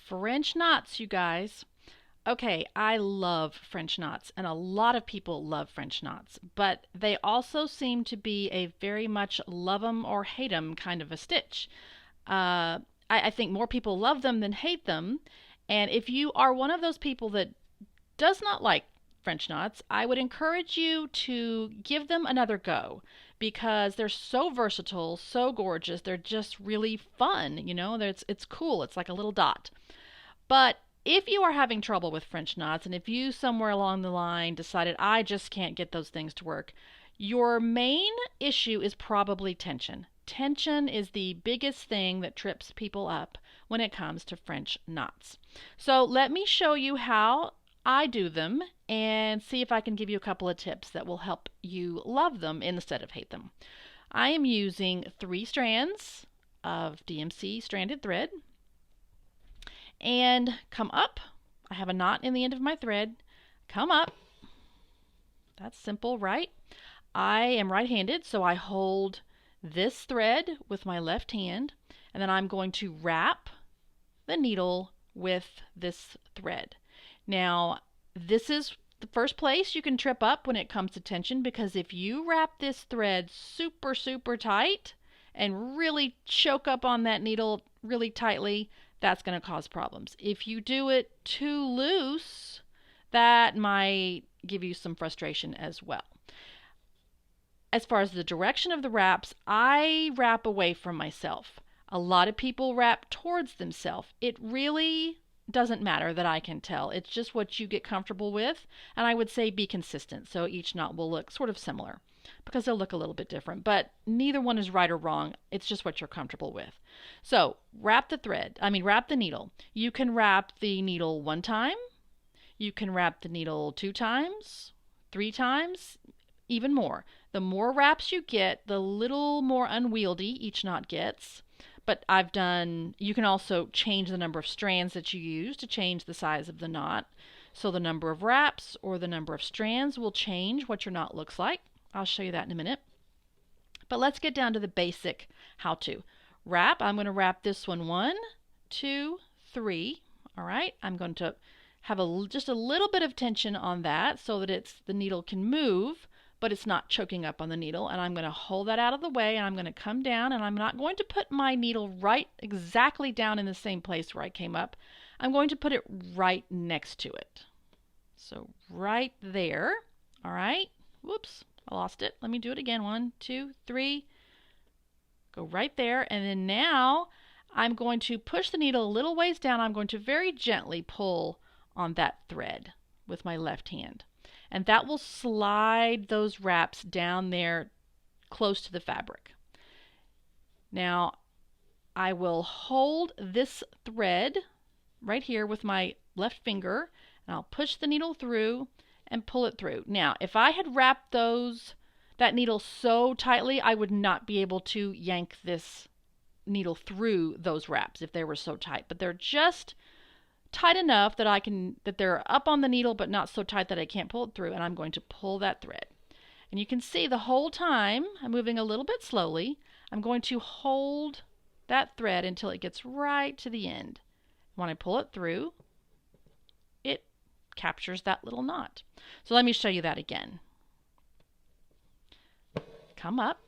French knots, you guys. Okay, I love French knots, and a lot of people love French knots, but they also seem to be a very much love 'em or hate 'em kind of a stitch. I think more people love them than hate them, and if you are one of those people that does not like French knots, I would encourage you to give them another go because they're so versatile, so gorgeous. They're just really fun, it's cool. It's like a little dot. But if you are having trouble with French knots, and if you somewhere along the line decided, I just can't get those things to work, your main issue is probably tension. Tension is the biggest thing that trips people up when it comes to French knots. So let me show you how I do them and see if I can give you a couple of tips that will help you love them instead of hate them. I am using 3 strands of DMC stranded thread and come up. I have a knot in the end of my thread. Come up. That's simple, right? I am right-handed, so I hold this thread with my left hand, and then I'm going to wrap the needle with this thread. Now, this is the first place you can trip up when it comes to tension, because if you wrap this thread super, super tight and really choke up on that needle really tightly, that's going to cause problems. If you do it too loose, that might give you some frustration as well. As far as the direction of the wraps, I wrap away from myself. A lot of people wrap towards themselves. It really doesn't matter that I can tell. It's just what you get comfortable with, and I would say be consistent so each knot will look sort of similar because they'll look a little bit different, but neither one is right or wrong. It's just what you're comfortable with. So wrap the needle. You can wrap the needle 1 time. You can wrap the needle 2 times, 3 times, even more. The more wraps you get, the little more unwieldy each knot gets. But you can also change the number of strands that you use to change the size of the knot. So the number of wraps or the number of strands will change what your knot looks like. I'll show you that in a minute. But let's get down to the basic how to. Wrap, I'm going to wrap this one 1, 2, 3. All right, I'm going to have just a little bit of tension on that so that the needle can move, but it's not choking up on the needle. And I'm going to hold that out of the way, and I'm going to come down, and I'm not going to put my needle right exactly down in the same place where I came up. I'm going to put it right next to it. So right there. All right. Whoops, I lost it. Let me do it again. 1, 2, 3. Go right there. And then now I'm going to push the needle a little ways down. I'm going to very gently pull on that thread with my left hand. And that will slide those wraps down there close to the fabric. Now, I will hold this thread right here with my left finger, and I'll push the needle through and pull it through. Now, if I had wrapped that needle so tightly, I would not be able to yank this needle through those wraps if they were so tight. But they're just tight enough that they're up on the needle, but not so tight that I can't pull it through. And I'm going to pull that thread. And you can see the whole time I'm moving a little bit slowly. I'm going to hold that thread until it gets right to the end. When I pull it through, it captures that little knot. So let me show you that again. Come up,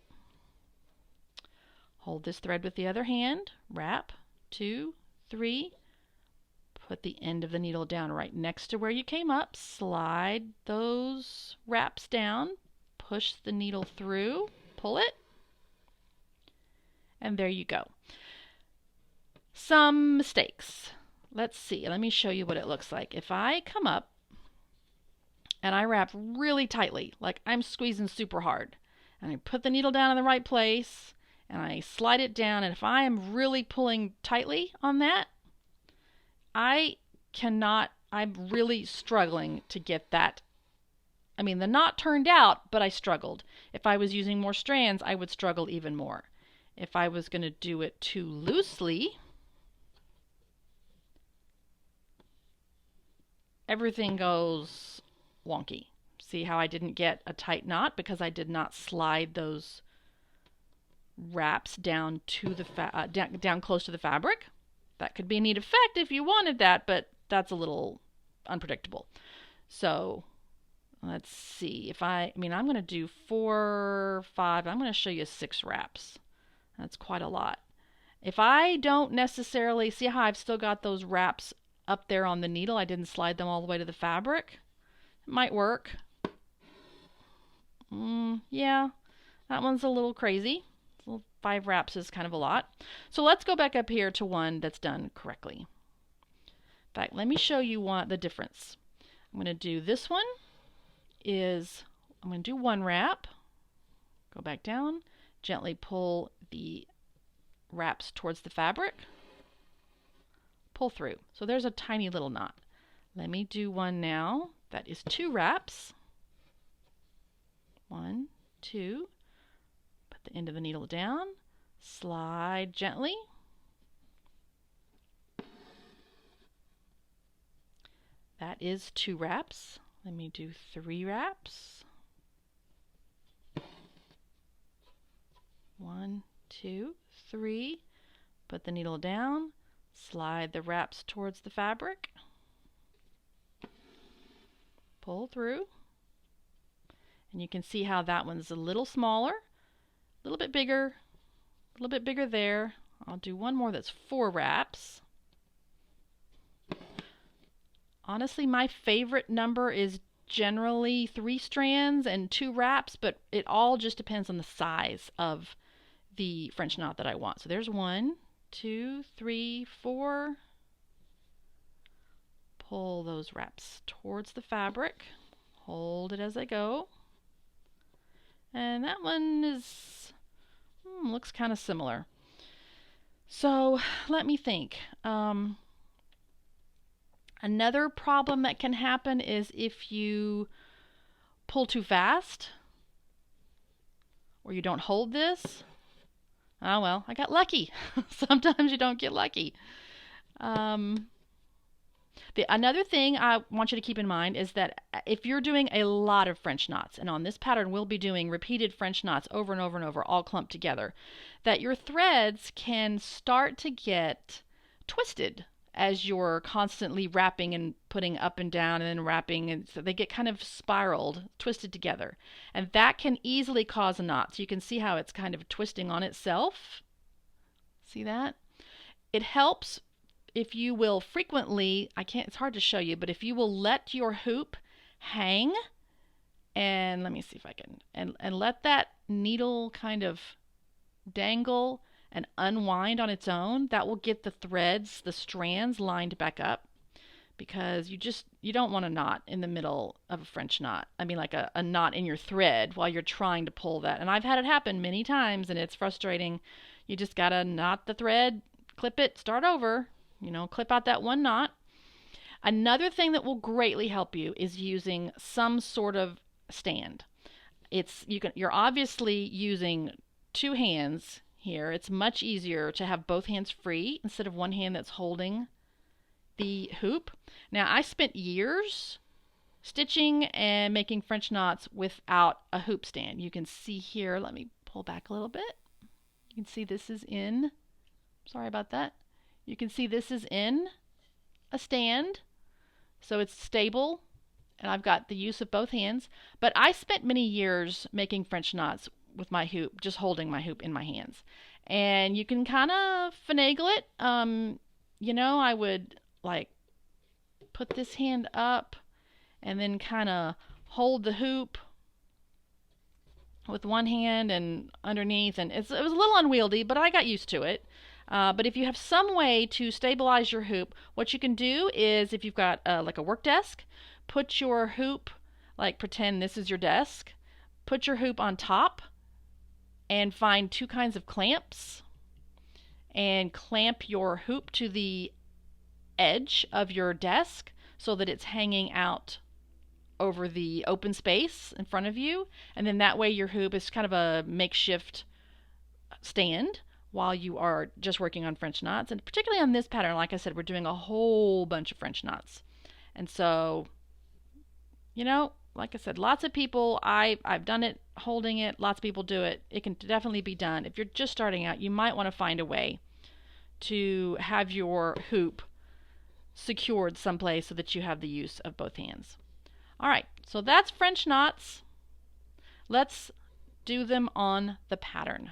hold this thread with the other hand, wrap, 2, 3, put the end of the needle down right next to where you came up, slide those wraps down, push the needle through, pull it, and there you go. Some mistakes. Let's see, let me show you what it looks like. If I come up and I wrap really tightly, like I'm squeezing super hard, and I put the needle down in the right place, and I slide it down, and if I am really pulling tightly on that, I'm really struggling to get that. I mean, the knot turned out, but I struggled. If I was using more strands, I would struggle even more. If I was going to do it too loosely, everything goes wonky. See how I didn't get a tight knot because I did not slide those wraps down to down close to the fabric? That could be a neat effect if you wanted that, but that's a little unpredictable. So let's see. I'm going to do 4, 5. I'm going to show you 6 wraps. That's quite a lot. If I don't necessarily see how I've still got those wraps up there on the needle, I didn't slide them all the way to the fabric. It might work. Yeah, that one's a little crazy. 5 wraps is kind of a lot. So let's go back up here to one that's done correctly. In fact, let me show you the difference. I'm going to do this one. I'm going to do 1 wrap. Go back down. Gently pull the wraps towards the fabric. Pull through. So there's a tiny little knot. Let me do one now. That is 2 wraps. 1, 2. Put the end of the needle down. Slide gently. That is 2 wraps. Let me do 3 wraps. 1, 2, 3. Put the needle down. Slide the wraps towards the fabric. Pull through. And you can see how that one's a little smaller, a little bit bigger there. I'll do one more that's 4 wraps. Honestly, my favorite number is generally 3 strands and 2 wraps, but it all just depends on the size of the French knot that I want. So there's 1, 2, 3, 4. Pull those wraps towards the fabric. Hold it as I go. And that one looks kind of similar. So let me think. Another problem that can happen is if you pull too fast or you don't hold this. Oh well, I got lucky. Sometimes you don't get lucky. Another thing I want you to keep in mind is that if you're doing a lot of French knots, and on this pattern we'll be doing repeated French knots over and over and over, all clumped together, that your threads can start to get twisted as you're constantly wrapping and putting up and down and then wrapping, and so they get kind of spiraled, twisted together. And that can easily cause a knot. So you can see how it's kind of twisting on itself. See that? It helps if you will frequently, it's hard to show you, but if you will let your hoop hang, and let me see if I can, and let that needle kind of dangle and unwind on its own, that will get the threads, the strands lined back up, because you don't want a knot in the middle of a French knot. I mean, like a knot in your thread while you're trying to pull that. And I've had it happen many times, and it's frustrating. You just gotta knot the thread, clip it, start over, clip out that one knot. Another thing that will greatly help you is using some sort of stand. You're obviously using 2 hands here. It's much easier to have both hands free instead of one hand that's holding the hoop. Now, I spent years stitching and making French knots without a hoop stand. You can see here, let me pull back a little bit. You can see this is in, sorry about that. You can see this is in a stand, so it's stable, and I've got the use of both hands. But I spent many years making French knots with my hoop, just holding my hoop in my hands. And you can kind of finagle it. I would like put this hand up and then kind of hold the hoop with one hand and underneath, and it was a little unwieldy, but I got used to it. But if you have some way to stabilize your hoop, what you can do is, if you've got like a work desk, put your hoop, like pretend this is your desk, put your hoop on top and find 2 kinds of clamps and clamp your hoop to the edge of your desk so that it's hanging out over the open space in front of you. And then that way your hoop is kind of a makeshift stand while you are just working on French knots. And particularly on this pattern, like I said, we're doing a whole bunch of French knots. And so, like I said, lots of people, I've done it holding it, lots of people do it. It can definitely be done. If you're just starting out, you might want to find a way to have your hoop secured someplace so that you have the use of both hands. All right, so that's French knots. Let's do them on the pattern.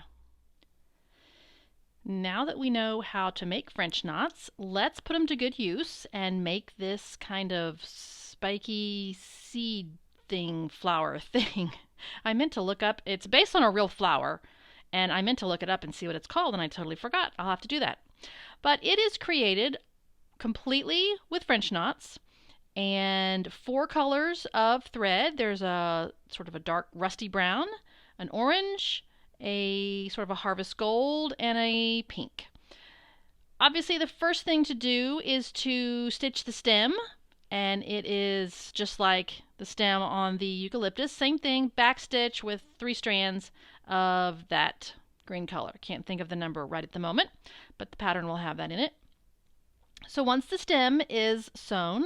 Now that we know how to make French knots, let's put them to good use and make this kind of spiky seed thing, flower thing. I meant to look up, it's based on a real flower, and I meant to look it up and see what it's called, and I totally forgot. I'll have to do that. But it is created completely with French knots and 4 colors of thread. There's a sort of a dark rusty brown, an orange, a sort of a harvest gold, and a pink. Obviously, the first thing to do is to stitch the stem, and it is just like the stem on the eucalyptus. Same thing, back stitch with 3 strands of that green color. Can't think of the number right at the moment, but the pattern will have that in it. So once the stem is sewn,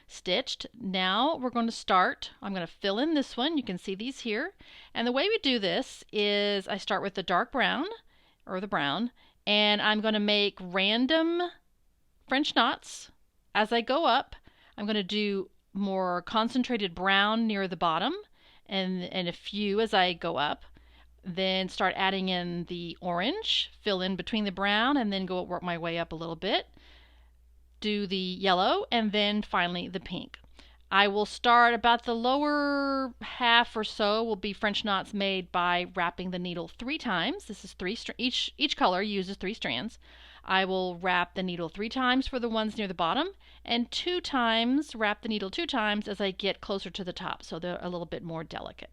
stitched, now we're going to start. I'm going to fill in this one. You can see these here. And the way we do this is I start with the dark brown, or the brown, and I'm going to make random French knots. As I go up, I'm going to do more concentrated brown near the bottom, and a few as I go up. Then start adding in the orange, fill in between the brown, and then work my way up a little bit. Do the yellow, and then finally the pink. I will start about the lower half or so will be French knots made by wrapping the needle 3 times. This is each color uses 3 strands. I will wrap the needle 3 times for the ones near the bottom, and 2 times, wrap the needle 2 times as I get closer to the top, so they're a little bit more delicate.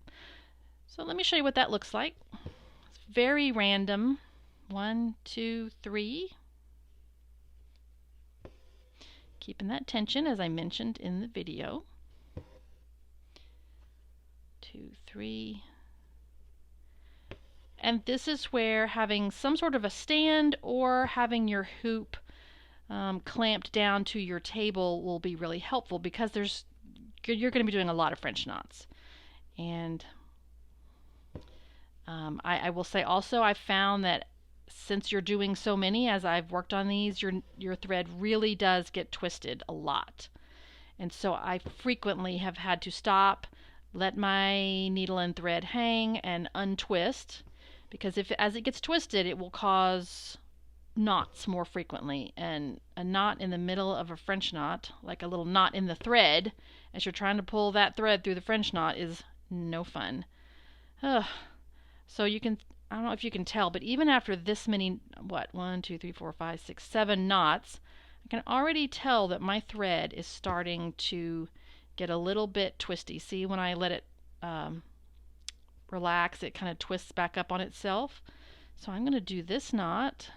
So let me show you what that looks like. It's very random. 1, 2, 3. Keeping that tension as I mentioned in the video. 2, 3. And this is where having some sort of a stand or having your hoop clamped down to your table will be really helpful, because you're going to be doing a lot of French knots. And I will say also, I found that since you're doing so many, as I've worked on these, your thread really does get twisted a lot. And so I frequently have had to stop, let my needle and thread hang, and untwist, because as it gets twisted, it will cause knots more frequently. And a knot in the middle of a French knot, like a little knot in the thread, as you're trying to pull that thread through the French knot, is no fun. Ugh. So you can, I don't know if you can tell, but even after this many, 1, 2, 3, 4, 5, 6, 7 knots, I can already tell that my thread is starting to get a little bit twisty. See, when I let it relax, it kind of twists back up on itself. So I'm going to do this knot,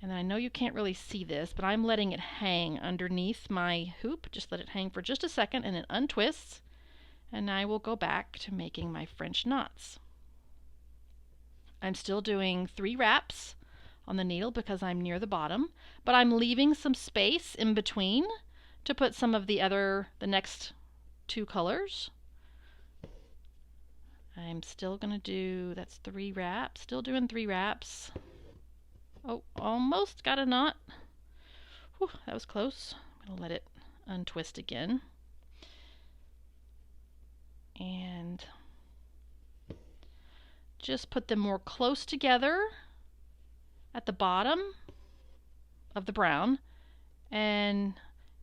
and I know you can't really see this, but I'm letting it hang underneath my hoop. Just let it hang for just a second, and it untwists, and I will go back to making my French knots. I'm still doing 3 wraps on the needle because I'm near the bottom, but I'm leaving some space in between to put some of the next 2 colors. I'm still going to do, that's 3 wraps, still doing 3 wraps. Oh, almost got a knot. Whew, that was close. I'm going to let it untwist again. And just put them more close together at the bottom of the brown. And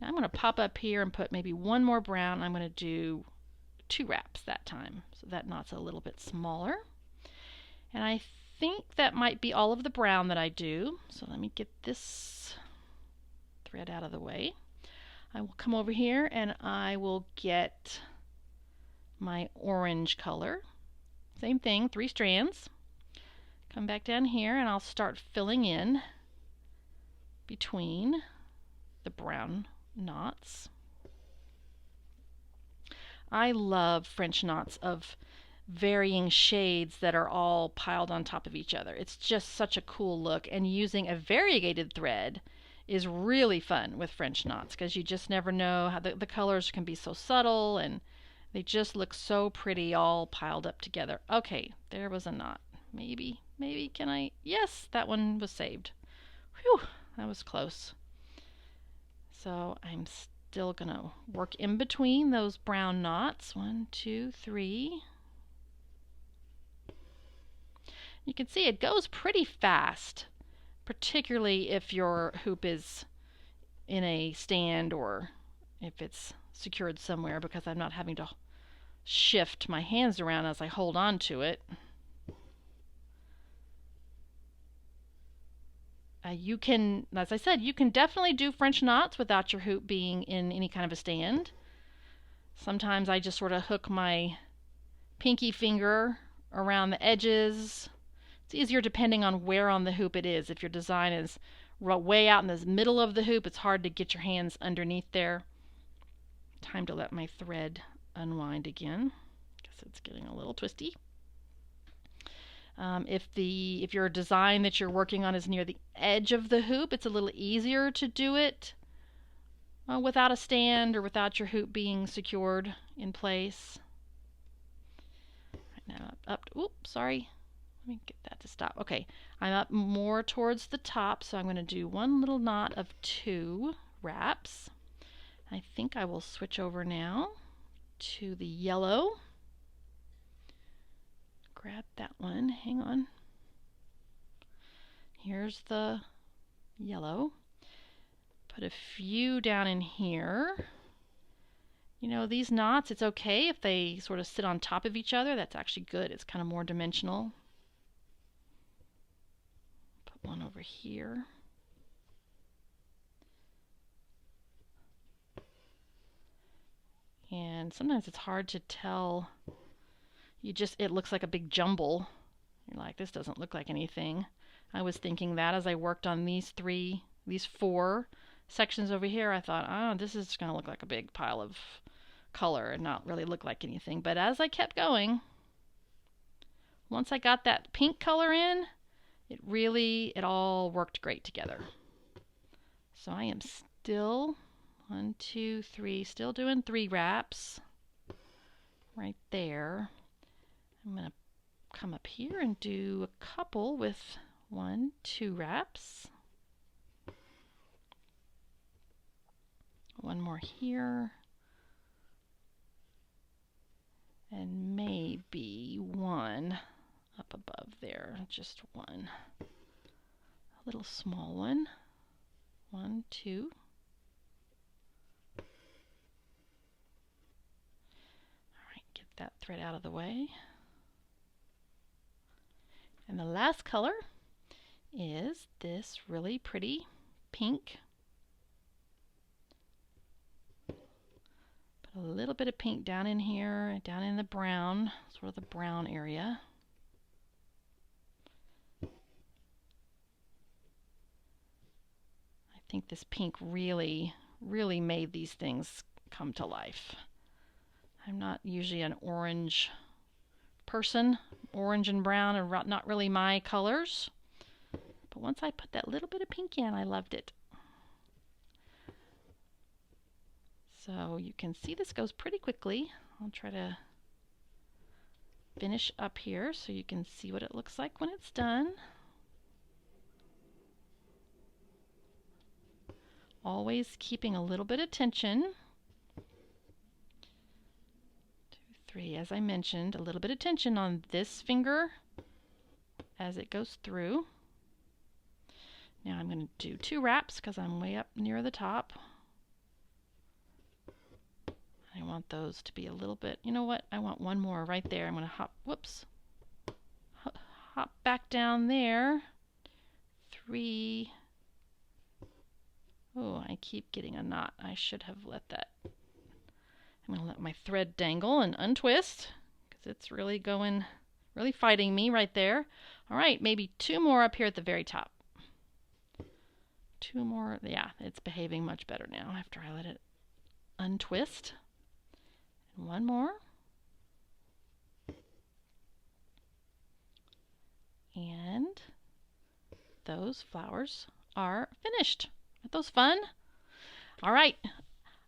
now I'm going to pop up here and put maybe 1 more brown. I'm going to do 2 wraps that time, so that knot's a little bit smaller. And I think that might be all of the brown that I do. So let me get this thread out of the way. I will come over here and I will get my orange color. Same thing, 3 strands. Come back down here and I'll start filling in between the brown knots. I love French knots of varying shades that are all piled on top of each other. It's just such a cool look, and using a variegated thread is really fun with French knots, because you just never know how the colors can be so subtle, and they just look so pretty all piled up together. Okay, there was a knot. Maybe can I? Yes, that one was saved. Whew, that was close. So I'm still gonna work in between those brown knots. 1, 2, 3. You can see it goes pretty fast, particularly if your hoop is in a stand or if it's secured somewhere, because I'm not having to shift my hands around as I hold on to it. You can, as I said, you can definitely do French knots without your hoop being in any kind of a stand. Sometimes I just sort of hook my pinky finger around the edges. It's easier depending on where on the hoop it is. If your design is way out in the middle of the hoop, it's hard to get your hands underneath there. Time to let my thread unwind again. Guess it's getting a little twisty. If your design that you're working on is near the edge of the hoop, it's a little easier to do it without a stand or without your hoop being secured in place. Right now oops, sorry. Let me get that to stop. Okay, I'm up more towards the top, so I'm going to do one little knot of 2 wraps. I think I will switch over now to the yellow. Grab that one. Hang on. Here's the yellow. Put a few down in here. You know, these knots, it's okay if they sort of sit on top of each other. That's actually good. It's kind of more dimensional. Put one over here. And sometimes it's hard to tell. It looks like a big jumble. You're like, this doesn't look like anything. I was thinking that as I worked on these 4 sections over here. I thought, oh, this is going to look like a big pile of color and not really look like anything. But as I kept going, once I got that pink color in, it all worked great together. So I am still 1, 2, 3, still doing 3 wraps right there. I'm going to come up here and do a couple with 1, 2 wraps. One more here. And maybe one up above there, just one. A little small one. 1, 2. All right, get that thread out of the way. And the last color is this really pretty pink. Put a little bit of pink down in here, down in the brown, sort of the brown area. I think this pink really, really made these things come to life. I'm not usually an orange person. Orange and brown are not really my colors. But once I put that little bit of pink in, I loved it. So you can see this goes pretty quickly. I'll try to finish up here so you can see what it looks like when it's done. Always keeping a little bit of tension. 2, 3, as I mentioned, a little bit of tension on this finger as it goes through. Now I'm going to do 2 wraps because I'm way up near the top. I want those to be a little bit, you know what, I want one more right there. I'm going to hop back down there. 3. Oh, I keep getting a knot. I should have let that. I'm going to let my thread dangle and untwist because it's really fighting me right there. All right, maybe 2 more up here at the very top. 2 more. Yeah, it's behaving much better now after I let it untwist. And 1 more. And those flowers are finished. Aren't those fun? All right,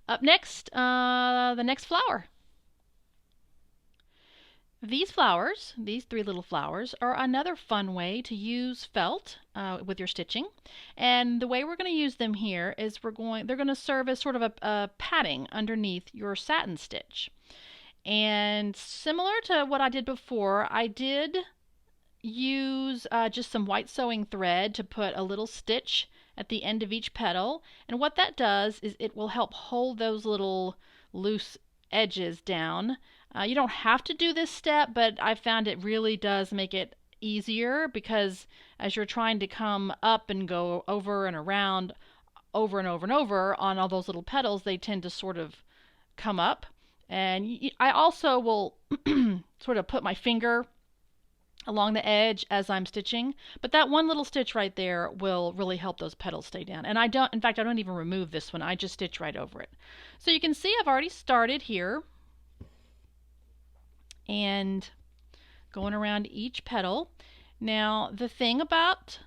up next, the next flower. These flowers, these three little flowers, are another fun way to use felt with your stitching. And the way we're going to use them here is they're going to serve as sort of a padding underneath your satin stitch. And similar to what I did before, I did use just some white sewing thread to put a little stitch at the end of each petal. And what that does is it will help hold those little loose edges down. You don't have to do this step, but I found it really does make it easier because as you're trying to come up and go over and around over and over and over on all those little petals, they tend to sort of come up. And I also will sort of put my finger along the edge as I'm stitching, but that one little stitch right there will really help those petals stay down. And in fact, I don't even remove this one. I just stitch right over it. So you can see I've already started here and going around each petal. Now, the thing about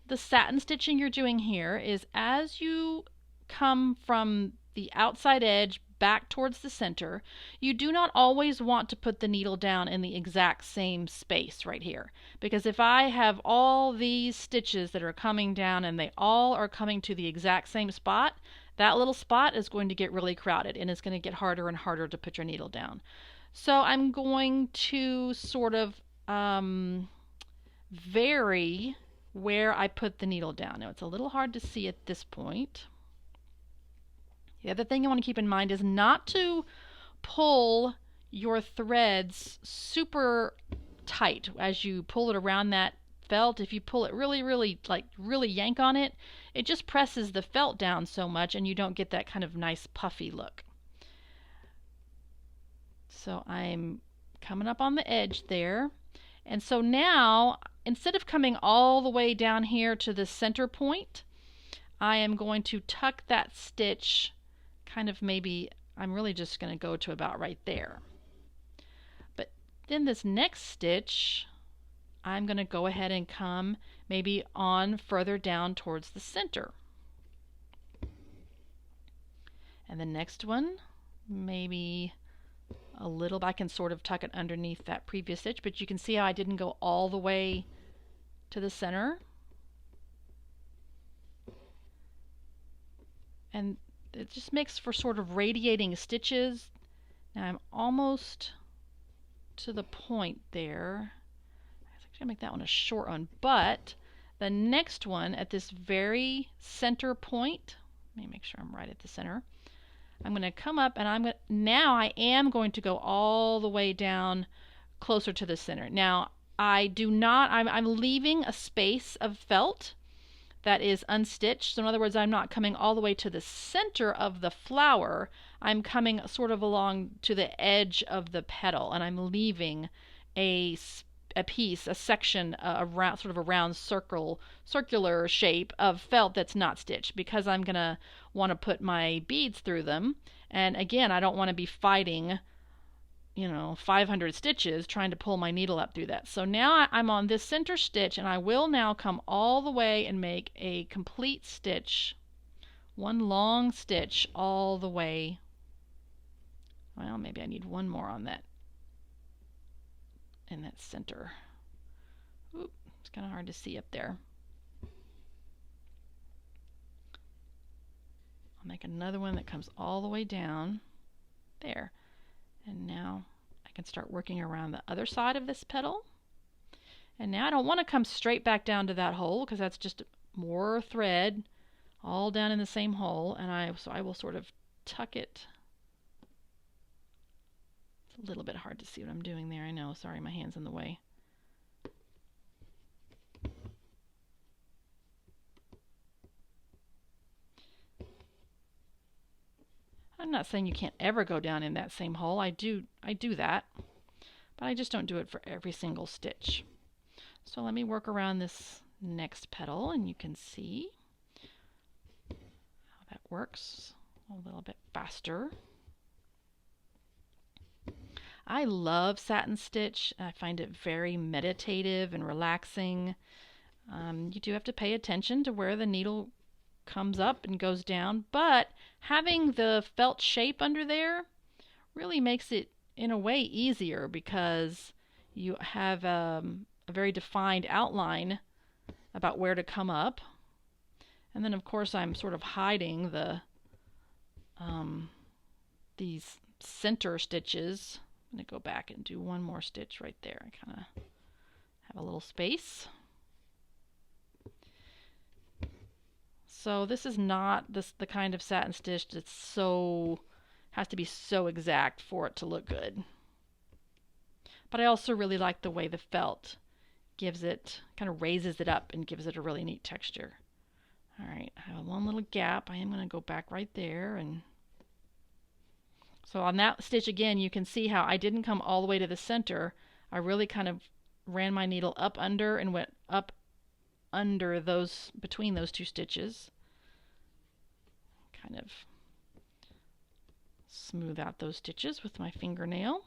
the satin stitching you're doing here is as you come from the outside edge back towards the center, you do not always want to put the needle down in the exact same space right here. Because if I have all these stitches that are coming down and they all are coming to the exact same spot, that little spot is going to get really crowded and it's going to get harder and harder to put your needle down. So I'm going to sort of vary where I put the needle down. Now it's a little hard to see at this point. The other thing you want to keep in mind is not to pull your threads super tight as you pull it around that felt. If you pull it really yank on it, it just presses the felt down so much and you don't get that kind of nice puffy look. So I'm coming up on the edge there. And so now, instead of coming all the way down here to the center point, I am going to tuck that stitch kind of maybe, I'm really just going to go to about right there. But then this next stitch, I'm going to go ahead and come maybe on further down towards the center. And the next one, maybe a little, I can sort of tuck it underneath that previous stitch, but you can see how I didn't go all the way to the center. And it just makes for sort of radiating stitches. Now I'm almost to the point there. I'm going to make that one a short one, but the next one at this very center point, let me make sure I'm right at the center. I'm going to come up and now I am going to go all the way down closer to the center. Now I'm leaving a space of felt that is unstitched. So in other words, I'm not coming all the way to the center of the flower. I'm coming sort of along to the edge of the petal and I'm leaving a section, sort of a round circular shape of felt that's not stitched because I'm going to want to put my beads through them. And again, I don't want to be fighting 500 stitches trying to pull my needle up through that. So now I'm on this center stitch and I will now come all the way and make a complete stitch, one long stitch all the way. Well, maybe I need one more on that, in that center. Oop, it's kind of hard to see up there. I'll make another one that comes all the way down there. And now I can start working around the other side of this petal. And now I don't want to come straight back down to that hole because that's just more thread all down in the same hole. And so I will sort of tuck it. It's a little bit hard to see what I'm doing there. I know, sorry, my hand's in the way. I'm not saying you can't ever go down in that same hole. I do that, but I just don't do it for every single stitch. So let me work around this next petal and you can see how that works a little bit faster. I love satin stitch. I find it very meditative and relaxing. You do have to pay attention to where the needle comes up and goes down, but having the felt shape under there really makes it in a way easier because you have a very defined outline about where to come up. And then of course I'm sort of hiding these center stitches. I'm going to go back and do one more stitch right there. I kind of have a little space. So this is not the kind of satin stitch that's has to be so exact for it to look good. But I also really like the way the felt gives it, kind of raises it up and gives it a really neat texture. Alright, I have one little gap. I am going to go back right there. And so on that stitch again, you can see how I didn't come all the way to the center. I really kind of ran my needle up under and went up under those, between those two stitches. Kind of smooth out those stitches with my fingernail.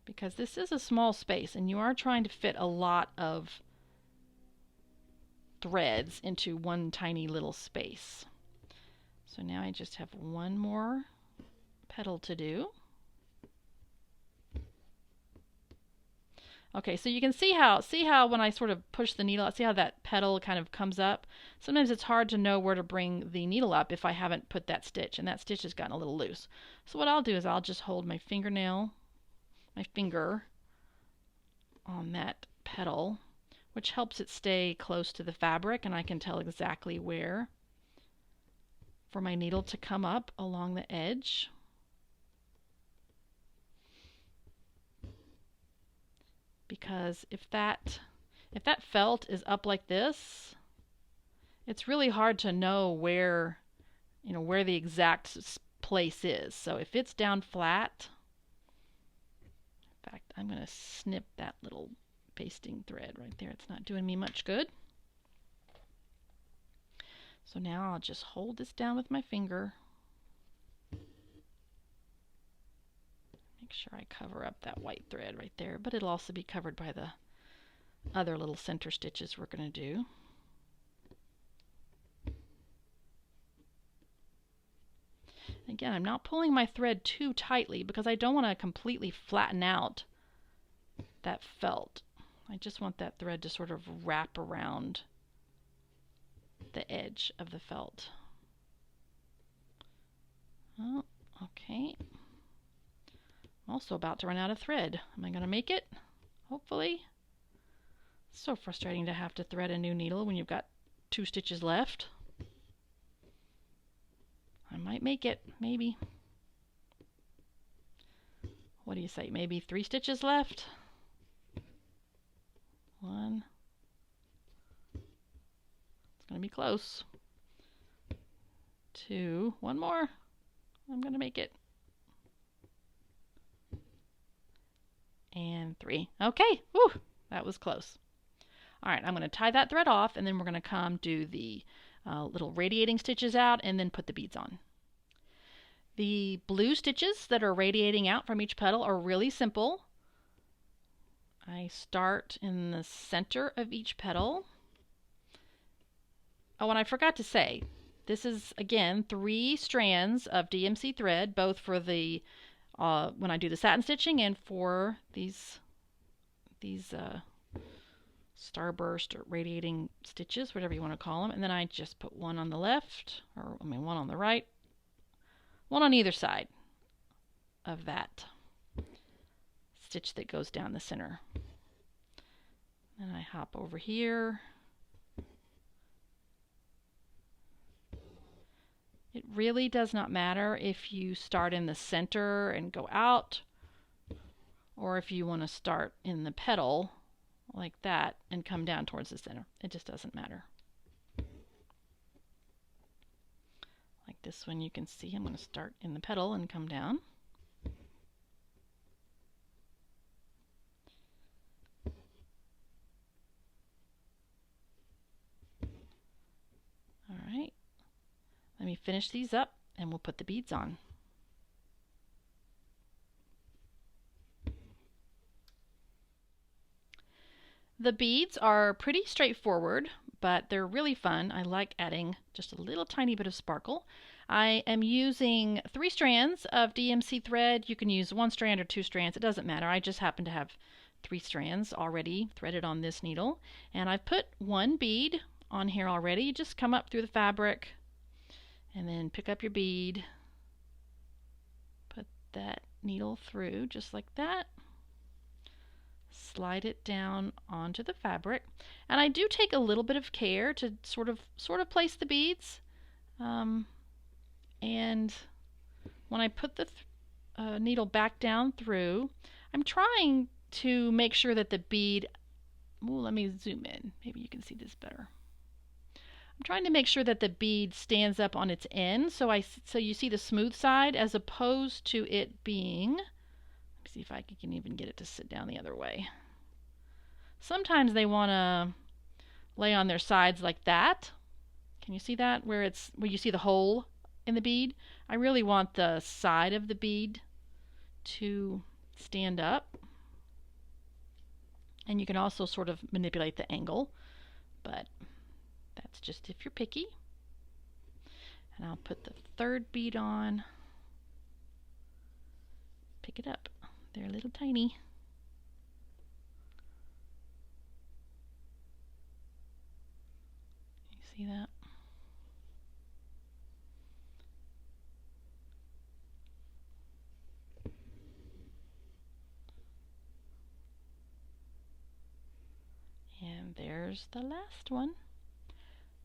Because this is a small space and you are trying to fit a lot of threads into one tiny little space. So now I just have one more petal to do. Okay, so you can see how when I sort of push the needle out, see how that petal kind of comes up? Sometimes it's hard to know where to bring the needle up if I haven't put that stitch, and that stitch has gotten a little loose. So what I'll do is I'll just hold my finger on that petal, which helps it stay close to the fabric, and I can tell exactly where for my needle to come up along the edge. Because if that felt is up like this, it's really hard to know where the exact place is. So if it's down flat, in fact, I'm going to snip that little basting thread right there. It's not doing me much good. So now I'll just hold this down with my finger. Make sure I cover up that white thread right there, but it'll also be covered by the other little center stitches we're going to do. Again, I'm not pulling my thread too tightly because I don't want to completely flatten out that felt. I just want that thread to sort of wrap around the edge of the felt. Oh, okay. I'm also about to run out of thread. Am I going to make it? Hopefully. It's so frustrating to have to thread a new needle when you've got 2 stitches left. I might make it, maybe. What do you say? Maybe 3 stitches left? 1. It's going to be close. 2. 1 more. I'm going to make it. And 3. Okay. Whew, that was close. All right, I'm going to tie that thread off, and then we're going to come do the little radiating stitches out and then put the beads on. The blue stitches that are radiating out from each petal are really simple. I start in the center of each petal. Oh, and I forgot to say, this is, again, 3 strands of DMC thread, both for the when I do the satin stitching and for these starburst or radiating stitches, whatever you want to call them. And then I just put one on the left, or I mean one on the right, one on either side of that stitch that goes down the center. Then I hop over here. It really does not matter if you start in the center and go out, or if you want to start in the petal like that and come down towards the center. It just doesn't matter. Like this one, you can see I'm going to start in the petal and come down. All right. Let me finish these up and we'll put the beads on. The beads are pretty straightforward, but they're really fun. I like adding just a little tiny bit of sparkle. I am using 3 strands of DMC thread. You can use 1 strand or 2 strands. It doesn't matter. I just happen to have 3 strands already threaded on this needle. And I've put 1 bead on here already. You just come up through the fabric and then pick up your bead. Put that needle through just like that. Slide it down onto the fabric. And I do take a little bit of care to sort of place the beads. And when I put the needle back down through, I'm trying to make sure that the bead, let me zoom in, maybe you can see this better. I'm trying to make sure that the bead stands up on its end, so you see the smooth side as opposed to it being, let me see if I can even get it to sit down the other way. Sometimes they want to lay on their sides like that. Can you see that? Where you see the hole in the bead? I really want the side of the bead to stand up. And you can also sort of manipulate the angle, but that's just if you're picky. And I'll put the 3rd bead on. Pick it up. They're a little tiny. You see that? And there's the last one.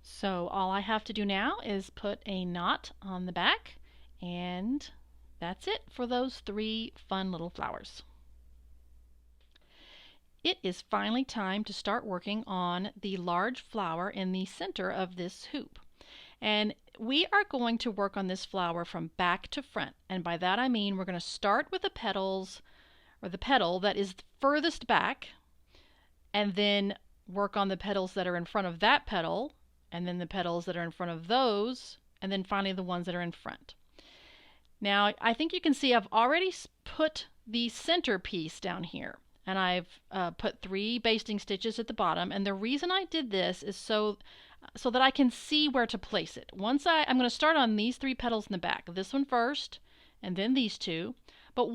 So all I have to do now is put a knot on the back, and that's it for those 3 fun little flowers. It is finally time to start working on the large flower in the center of this hoop. And we are going to work on this flower from back to front. And by that I mean we're going to start with the petals, or the petal that is furthest back, and then work on the petals that are in front of that petal, and then the petals that are in front of those, and then finally the ones that are in front. Now I think you can see I've already put the center piece down here, and I've put 3 basting stitches at the bottom, and the reason I did this is so that I can see where to place it. I'm going to start on these 3 petals in the back, this one first and then these 2, but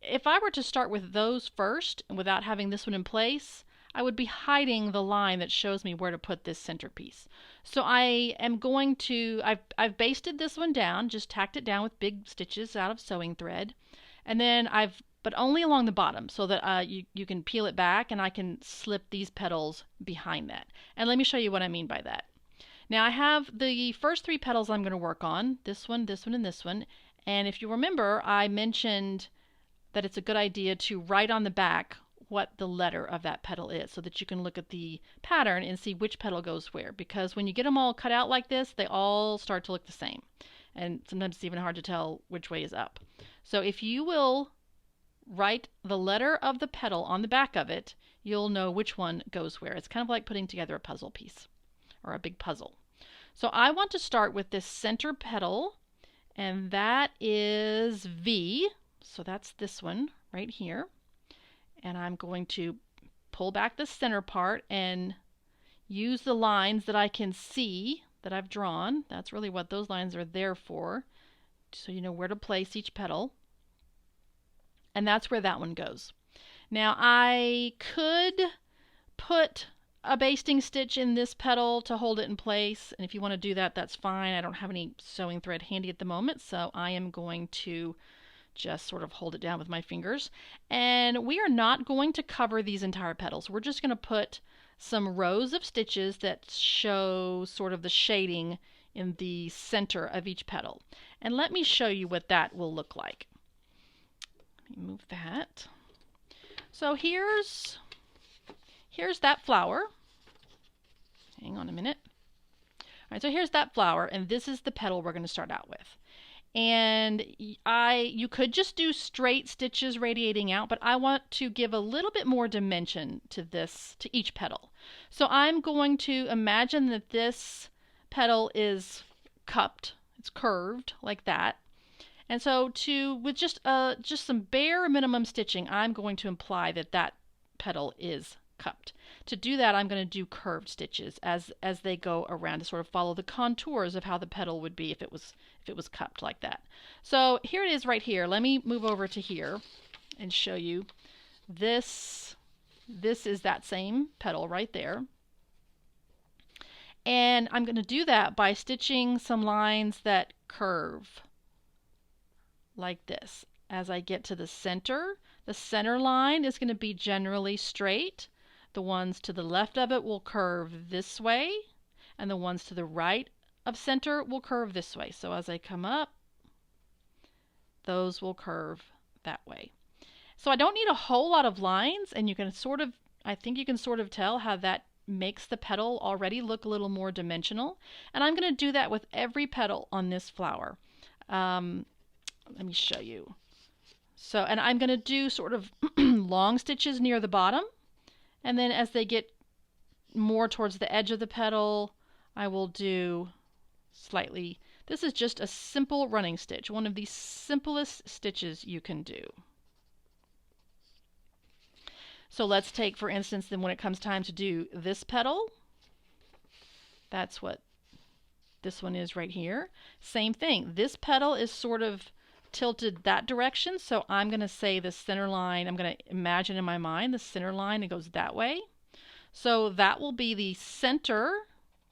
if I were to start with those first and without having this one in place, I would be hiding the line that shows me where to put this centerpiece. So I am going to, I've basted this one down, just tacked it down with big stitches out of sewing thread, and then but only along the bottom so that you can peel it back and I can slip these petals behind that. And let me show you what I mean by that. Now I have the first 3 petals I'm going to work on, this one, this one, and this one. And if you remember, I mentioned that it's a good idea to write on the back what the letter of that petal is so that you can look at the pattern and see which petal goes where, because when you get them all cut out like this, they all start to look the same, and sometimes it's even hard to tell which way is up. So if you will write the letter of the petal on the back of it, you'll know which one goes where. It's kind of like putting together a puzzle piece or a big puzzle. So I want to start with this center petal, and that is V, so that's this one right here. And I'm going to pull back the center part and use the lines that I can see that I've drawn. That's really what those lines are there for, so you know where to place each petal. And that's where that one goes. Now I could put a basting stitch in this petal to hold it in place, and if you want to do that, that's fine. I don't have any sewing thread handy at the moment, so I am going to just sort of hold it down with my fingers. And we are not going to cover these entire petals. We're just going to put some rows of stitches that show sort of the shading in the center of each petal. And let me show you what that will look like. Let me move that. So here's that flower. Hang on a minute. All right, so here's that flower, and this is the petal we're going to start out with. And you could just do straight stitches radiating out, but I want to give a little bit more dimension to each petal. So I'm going to imagine that this petal is cupped, it's curved like that. And so with just some bare minimum stitching, I'm going to imply that that petal is cupped. To do that, I'm going to do curved stitches as they go around to sort of follow the contours of how the petal would be if it was cupped like that. So here it is right here. Let me move over to here and show you. This is that same petal right there. And I'm going to do that by stitching some lines that curve like this. As I get to the center line is going to be generally straight. The ones to the left of it will curve this way, and the ones to the right of center will curve this way. So as I come up, those will curve that way. So I don't need a whole lot of lines, and you can I think you can sort of tell how that makes the petal already look a little more dimensional. And I'm going to do that with every petal on this flower. Let me show you. So, and I'm going to do sort of long stitches near the bottom, and then as they get more towards the edge of the petal, I will do slightly. This is just a simple running stitch, one of the simplest stitches you can do. So let's take, for instance, then when it comes time to do this petal, that's what this one is right here. Same thing. This petal is sort of tilted that direction, so I'm going to say the center line, I'm going to imagine in my mind the center line that goes that way. So that will be the center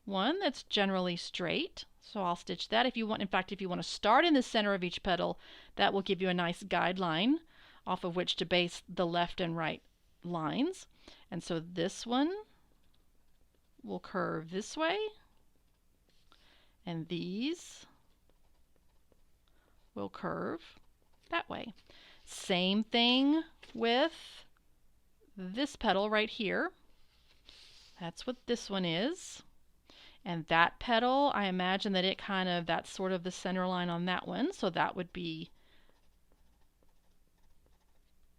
one that's generally straight. So I'll stitch that. If you want, in fact, if you want to start in the center of each petal, that will give you a nice guideline off of which to base the left and right lines. And so this one will curve this way, and these will curve that way. Same thing with this petal right here. That's what this one is. And that petal, I imagine that that's sort of the center line on that one. So that would be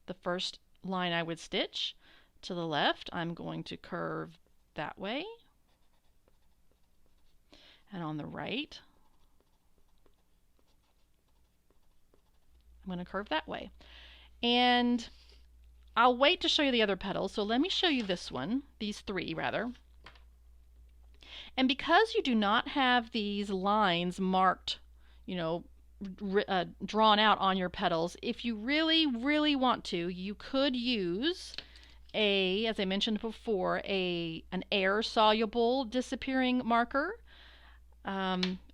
the first line I would stitch. To the left, I'm going to curve that way. And on the right, I'm going to curve that way. And I'll wait to show you the other petals. So let me show you this one, these three rather. And because you do not have these lines marked, drawn out on your petals, if you really, really want to, you could use as I mentioned before, an air-soluble disappearing marker.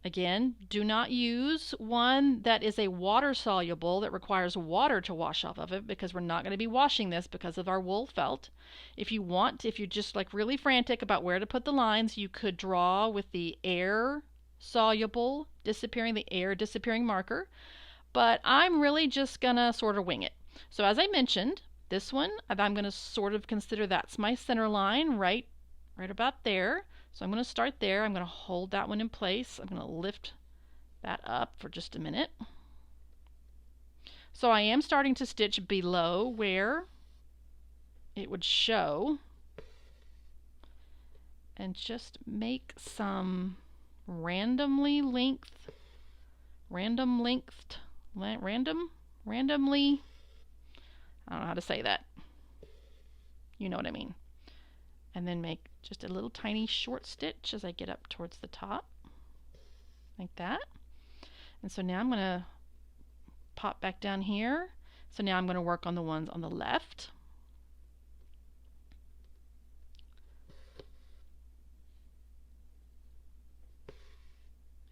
Again, do not use one that is a water-soluble that requires water to wash off of it, because we're not going to be washing this because of our wool felt. If you're just like really frantic about where to put the lines, you could draw with the air-soluble disappearing marker. But I'm really just going to sort of wing it. So as I mentioned, this one, I'm going to sort of consider that's my center line right about there. So I'm going to start there. I'm going to hold that one in place. I'm going to lift that up for just a minute. So I am starting to stitch below where it would show, and just make some randomly, I don't know how to say that. You know what I mean. And then make just a little tiny short stitch as I get up towards the top. Like that. And so now I'm going to pop back down here. So now I'm going to work on the ones on the left.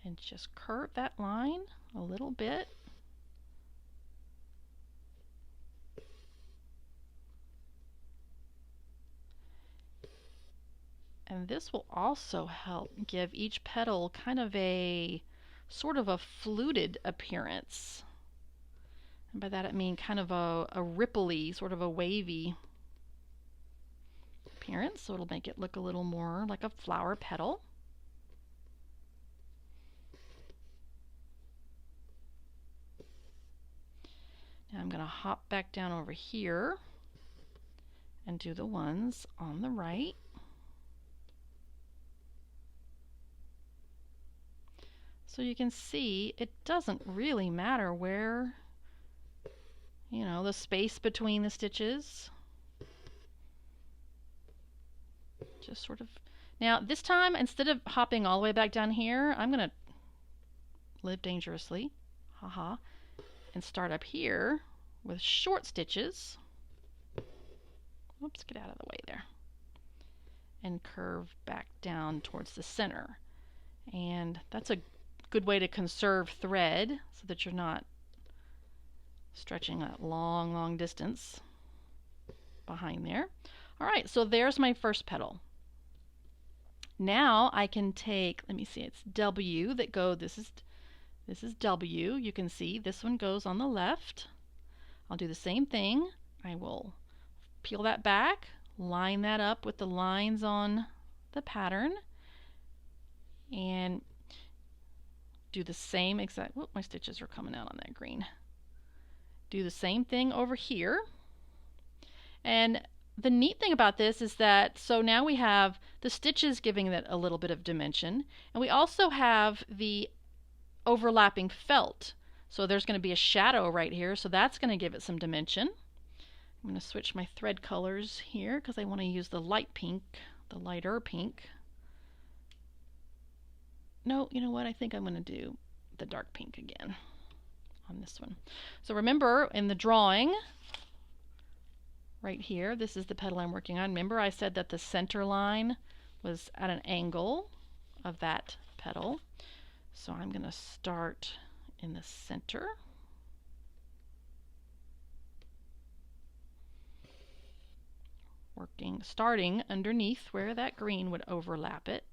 And just curve that line a little bit. And this will also help give each petal kind of a sort of a fluted appearance. And by that I mean kind of a ripply, sort of a wavy appearance. So it'll make it look a little more like a flower petal. Now I'm going to hop back down over here and do the ones on the right. So you can see it doesn't really matter where, the space between the stitches. Just sort of. Now this time, instead of hopping all the way back down here, I'm going to live dangerously, haha, and start up here with short stitches. Oops, get out of the way there. And curve back down towards the center. And that's a good way to conserve thread so that you're not stretching that long, long distance behind there. All right, so there's my first petal. Now I can take, let me see, it's W that go, this is W. You can see this one goes on the left. I'll do the same thing. I will peel that back, line that up with the lines on the pattern, and do the same exact, whoop, my stitches are coming out on that green. Do the same thing over here. And the neat thing about this is that, so now we have the stitches giving it a little bit of dimension, and we also have the overlapping felt. So there's going to be a shadow right here, so that's going to give it some dimension. I'm going to switch my thread colors here because I want to use the light pink, the lighter pink. No, you know what? I think I'm going to do the dark pink again on this one. So remember, in the drawing right here, this is the petal I'm working on. Remember I said that the center line was at an angle of that petal. So I'm going to start in the center. Starting underneath where that green would overlap it.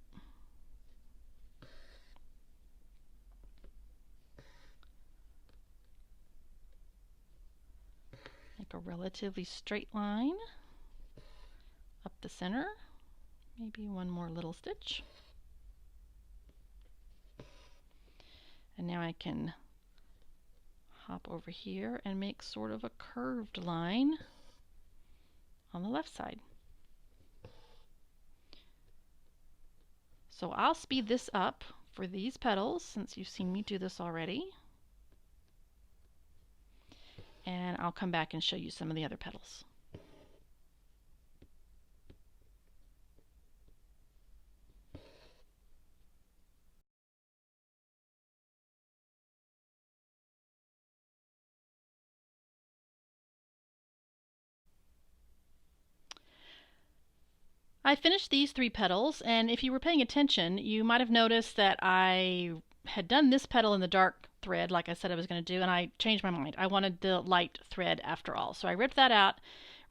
Make a relatively straight line up the center. Maybe one more little stitch. And now I can hop over here and make sort of a curved line on the left side. So I'll speed this up for these petals since you've seen me do this already. And I'll come back and show you some of the other petals. I finished these 3 petals, and if you were paying attention, you might have noticed that I had done this petal in the dark thread like I said I was going to do, and I changed my mind. I wanted the light thread after all. So I ripped that out,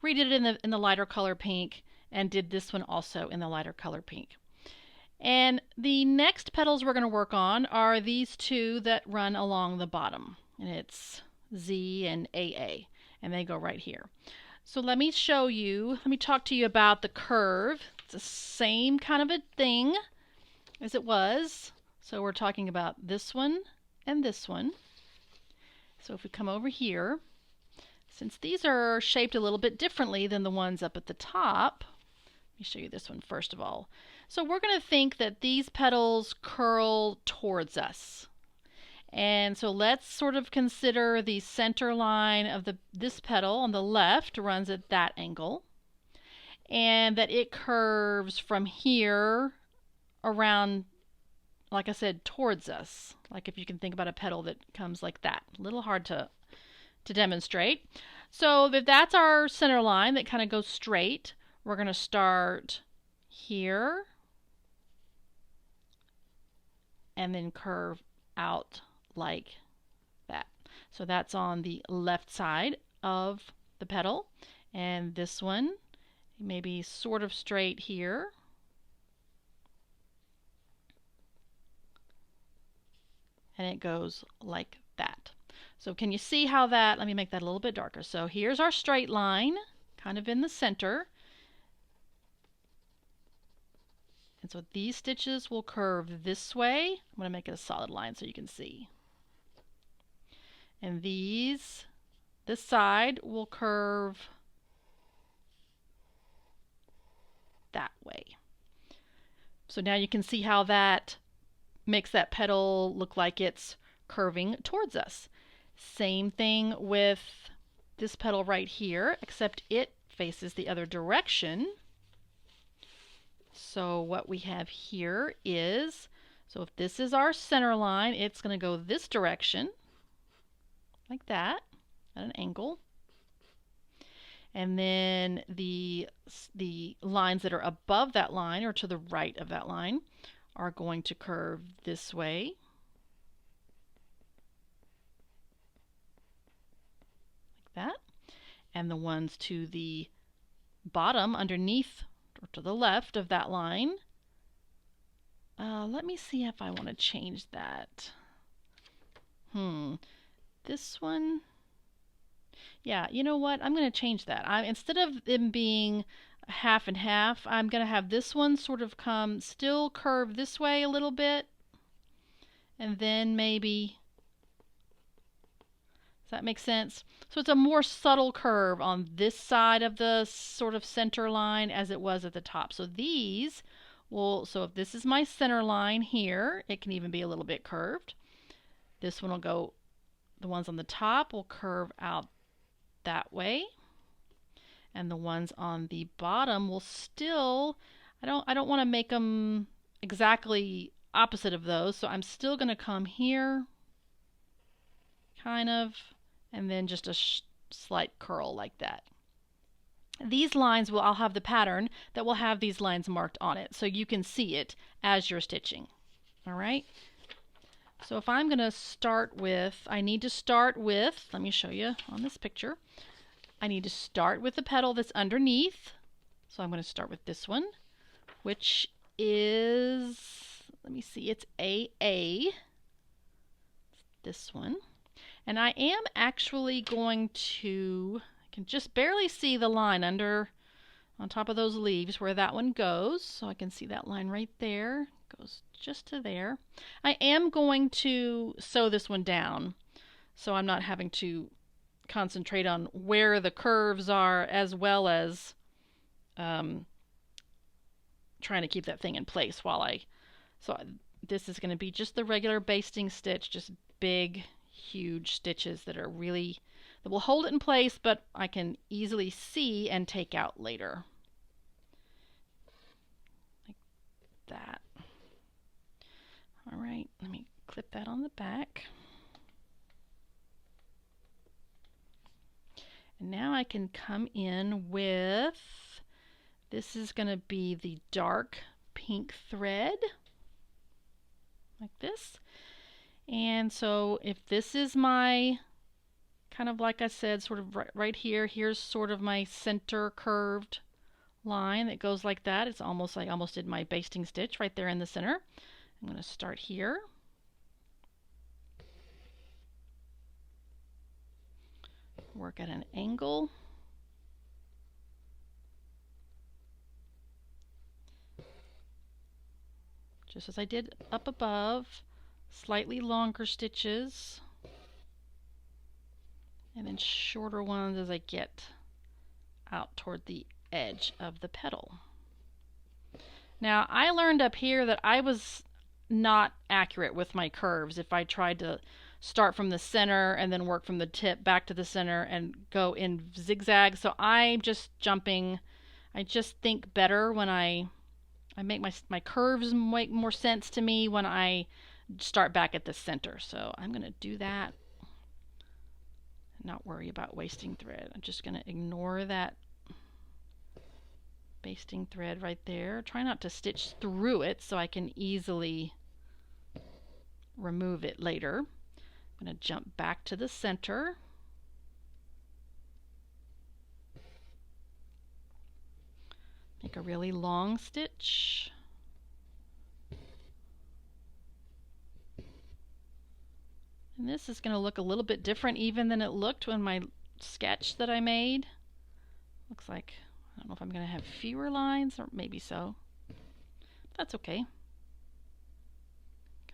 redid it in the lighter color pink, and did this one also in the lighter color pink. And the next petals we're going to work on are these 2 that run along the bottom, and it's Z and AA, and they go right here. So let me show you, let me talk to you about the curve. It's the same kind of a thing as it was. So we're talking about this one and this one. So if we come over here, since these are shaped a little bit differently than the ones up at the top, let me show you this one first of all. So we're going to think that these petals curl towards us. And so let's sort of consider the center line of this petal on the left runs at that angle, and that it curves from here around, like I said, towards us. Like if you can think about a petal that comes like that. A little hard to demonstrate. So if that's our center line that kind of goes straight, we're going to start here and then curve out like that. So that's on the left side of the petal, and this one maybe sort of straight here, and it goes like that. So can you see how that, let me make that a little bit darker. So here's our straight line kind of in the center, and so these stitches will curve this way. I'm going to make it a solid line so you can see. And this side will curve that way. So now you can see how that makes that petal look like it's curving towards us. Same thing with this petal right here, except it faces the other direction. So what we have here is, so if this is our center line, it's going to go this direction, like that, at an angle. And then the lines that are above that line, or to the right of that line, are going to curve this way, like that. And the ones to the bottom, underneath, or to the left of that line, let me see if I want to change that. This one, yeah, you know what? I'm going to change that. Instead of them being half and half, I'm going to have this one sort of still curve this way a little bit, and then maybe, does that make sense? So it's a more subtle curve on this side of the sort of center line as it was at the top. So these will, so if this is my center line here, it can even be a little bit curved. This one will go, the ones on the top will curve out that way, and the ones on the bottom will still, I don't want to make them exactly opposite of those, so I'm still going to come here, kind of, and then just a slight curl like that. These lines I'll have the pattern that will have these lines marked on it, so you can see it as you're stitching. All right. So if I'm going to start with, I need to start with, let me show you on this picture. I need to start with the petal that's underneath. So I'm going to start with this one, which is, let me see, it's AA. This one. And I am actually going to, I can just barely see the line on top of those leaves where that one goes. So I can see that line right there. Goes just to there. I am going to sew this one down, so I'm not having to concentrate on where the curves are, as well as trying to keep that thing in place while this is going to be just the regular basting stitch, just big, huge stitches that will hold it in place, but I can easily see and take out later. Like that. All right, let me clip that on the back. And now I can come in with, this is going to be the dark pink thread, like this. And so if this is my, kind of like I said, sort of right here, here's sort of my center curved line that goes like that. It's almost like I almost did my basting stitch right there in the center. I'm going to start here. Work at an angle. Just as I did up above, slightly longer stitches, and then shorter ones as I get out toward the edge of the petal. Now, I learned up here that I was not accurate with my curves if I tried to start from the center and then work from the tip back to the center and go in zigzag. So I'm just jumping. I just think better when I make my curves make more sense to me when I start back at the center. So I'm going to do that. Not worry about wasting thread. I'm just going to ignore that basting thread right there. Try not to stitch through it so I can easily remove it later. I'm going to jump back to the center. Make a really long stitch. And this is going to look a little bit different even than it looked when my sketch that I made. Looks like, I don't know if I'm going to have fewer lines, or maybe so. That's okay.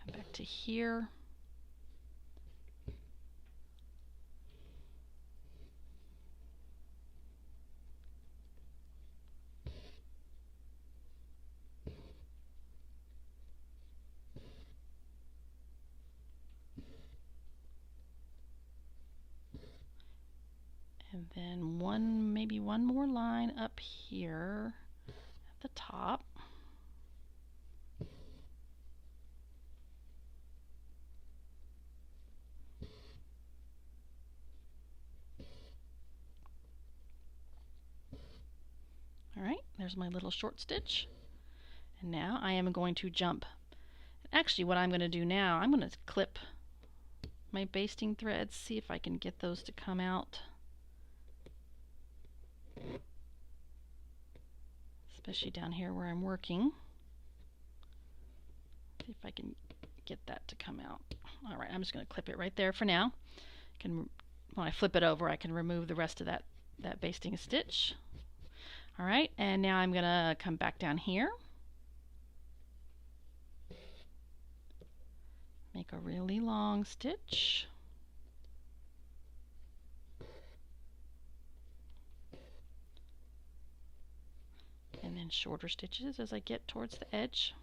Come back to here. And then maybe one more line up here at the top. There's my little short stitch. And now I am going to jump. Actually, what I'm going to do now, I'm going to clip my basting threads, see if I can get those to come out. Especially down here where I'm working. See if I can get that to come out. All right, I'm just going to clip it right there for now. When I flip it over, I can remove the rest of that basting stitch. All right, and now I'm going to come back down here. Make a really long stitch. And then shorter stitches as I get towards the edge.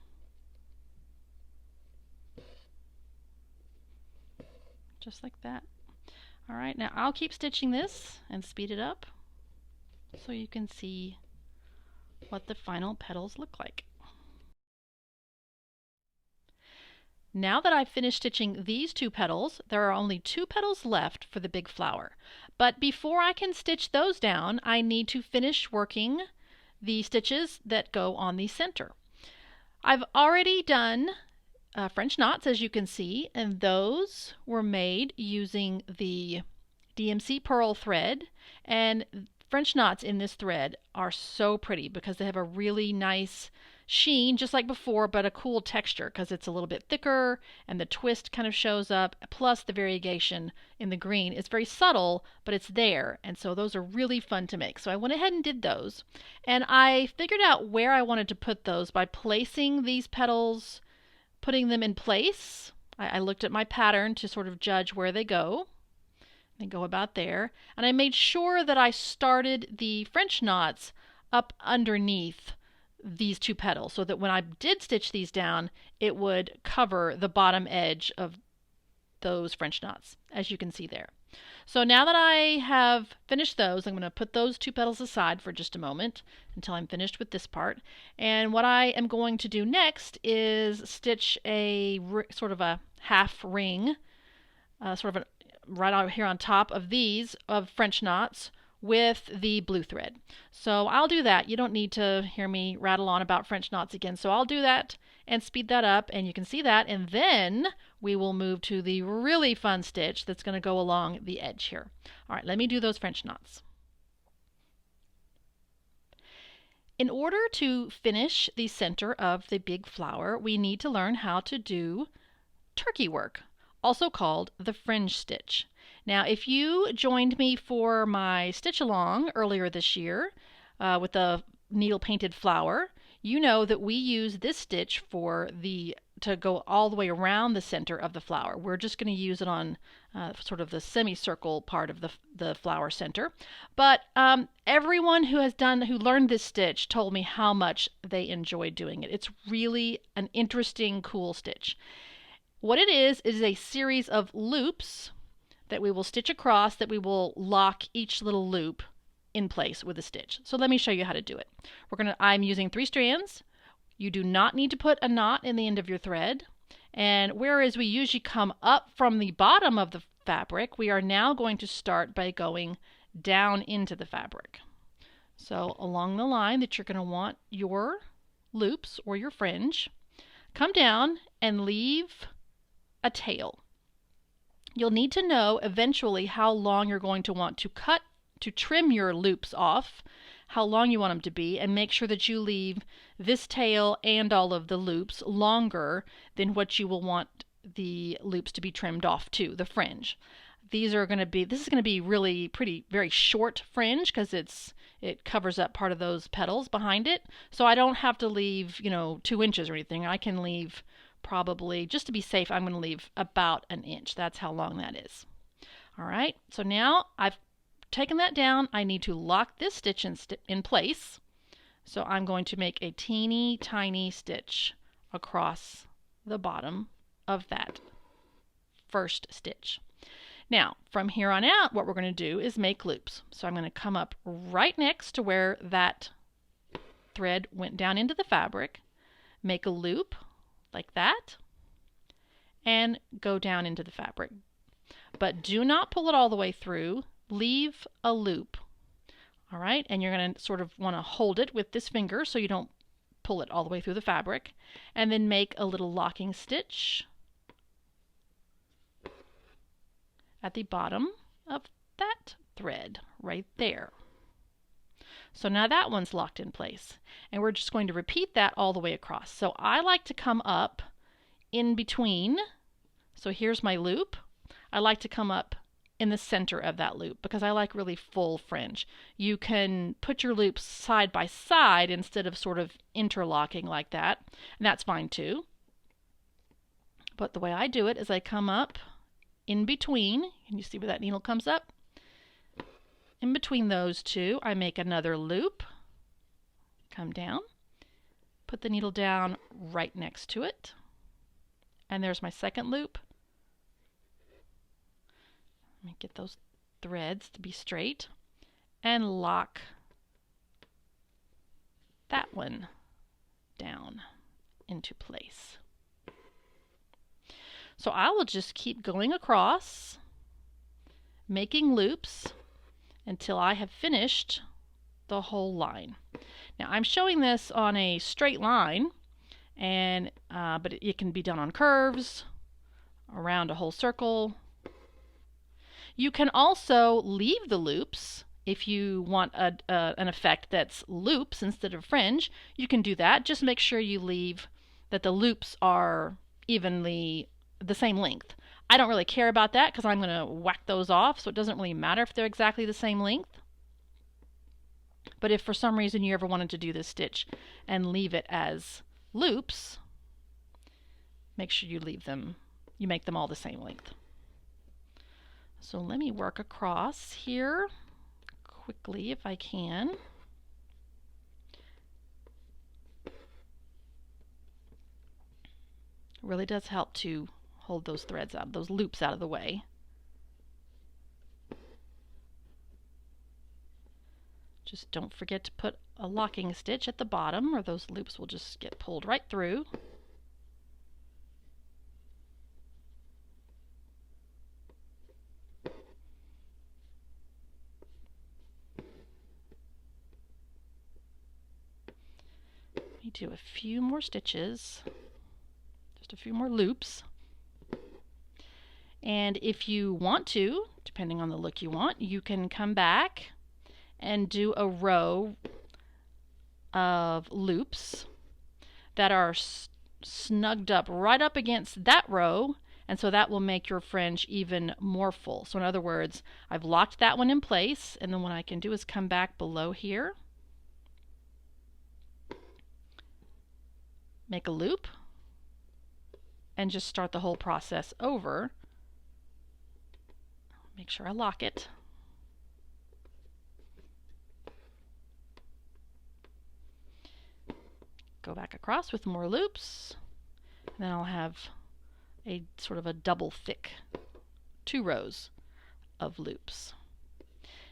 Just like that. All right, now I'll keep stitching this and speed it up so you can see what the final petals look like. Now that I've finished stitching these 2 petals, there are only 2 petals left for the big flower. But before I can stitch those down, I need to finish working the stitches that go on the center. I've already done French knots, as you can see, and those were made using the DMC pearl thread, and French knots in this thread are so pretty because they have a really nice sheen, just like before, but a cool texture because it's a little bit thicker and the twist kind of shows up, plus the variegation in the green is very subtle, but it's there, and so those are really fun to make. So I went ahead and did those, and I figured out where I wanted to put those by placing these petals, putting them in place. I looked at my pattern to sort of judge where they go. They go about there, and I made sure that I started the French knots up underneath these 2 petals so that when I did stitch these down, it would cover the bottom edge of those French knots, as you can see there. So now that I have finished those, I'm going to put those 2 petals aside for just a moment until I'm finished with this part. And what I am going to do next is stitch a sort of a half ring, right out here on top of these of French knots with the blue thread. So I'll do that. You don't need to hear me rattle on about French knots again. So I'll do that and speed that up, and you can see that, and then we will move to the really fun stitch that's going to go along the edge here. All right, let me do those French knots. In order to finish the center of the big flower, we need to learn how to do turkey work, also called the fringe stitch. Now, if you joined me for my stitch along earlier this year with the needle painted flower, you know that we use this stitch to go all the way around the center of the flower. We're just going to use it on sort of the semicircle part of the flower center. But everyone who learned this stitch told me how much they enjoyed doing it. It's really an interesting, cool stitch. What it is a series of loops that we will stitch across, that we will lock each little loop in place with a stitch. So let me show you how to do it. I'm using 3 strands. You do not need to put a knot in the end of your thread. And whereas we usually come up from the bottom of the fabric, we are now going to start by going down into the fabric. So along the line that you're going to want your loops or your fringe, come down and leave a tail. You'll need to know eventually how long you're going to want to trim your loops off, how long you want them to be, and make sure that you leave this tail and all of the loops longer than what you will want the loops to be trimmed off to, the fringe. This is going to be really pretty, very short fringe because it covers up part of those petals behind it. So I don't have to leave, 2 inches or anything. I can leave probably, just to be safe, I'm going to leave about 1 inch. That's how long that is. All right, so now I've taken that down. I need to lock this stitch in place. So I'm going to make a teeny tiny stitch across the bottom of that first stitch. Now, from here on out, what we're going to do is make loops. So I'm going to come up right next to where that thread went down into the fabric, make a loop like that, and go down into the fabric. But do not pull it all the way through. Leave a loop. All right, and you're going to sort of want to hold it with this finger so you don't pull it all the way through the fabric, and then make a little locking stitch at the bottom of that thread right there. So now that one's locked in place, and we're just going to repeat that all the way across. So I like to come up in between. So here's my loop. I like to come up in the center of that loop because I like really full fringe. You can put your loops side by side instead of sort of interlocking like that, and that's fine too. But the way I do it is I come up in between. Can you see where that needle comes up? In between those two, I make another loop, come down, put the needle down right next to it, and there's my second loop. Let me get those threads to be straight and lock that one down into place. So I will just keep going across, making loops until I have finished the whole line. Now I'm showing this on a straight line, and but it can be done on curves, around a whole circle. You can also leave the loops if you want an effect that's loops instead of fringe. You can do that. Just make sure you leave that the loops are evenly the same length. I don't really care about that because I'm going to whack those off, so it doesn't really matter if they're exactly the same length. But if for some reason you ever wanted to do this stitch and leave it as loops, make sure you leave them, you make them all the same length. So let me work across here quickly if I can. It really does help to hold those threads out, those loops out of the way. Just don't forget to put a locking stitch at the bottom or those loops will just get pulled right through. Let me do a few more stitches, just a few more loops. And if you want to, depending on the look you want, you can come back and do a row of loops that are snugged up right up against that row, and so that will make your fringe even more full. So in other words, I've locked that one in place, and then what I can do is come back below here, make a loop, and just start the whole process over. Make sure I lock it. Go back across with more loops, and then I'll have a sort of a double thick 2 rows of loops.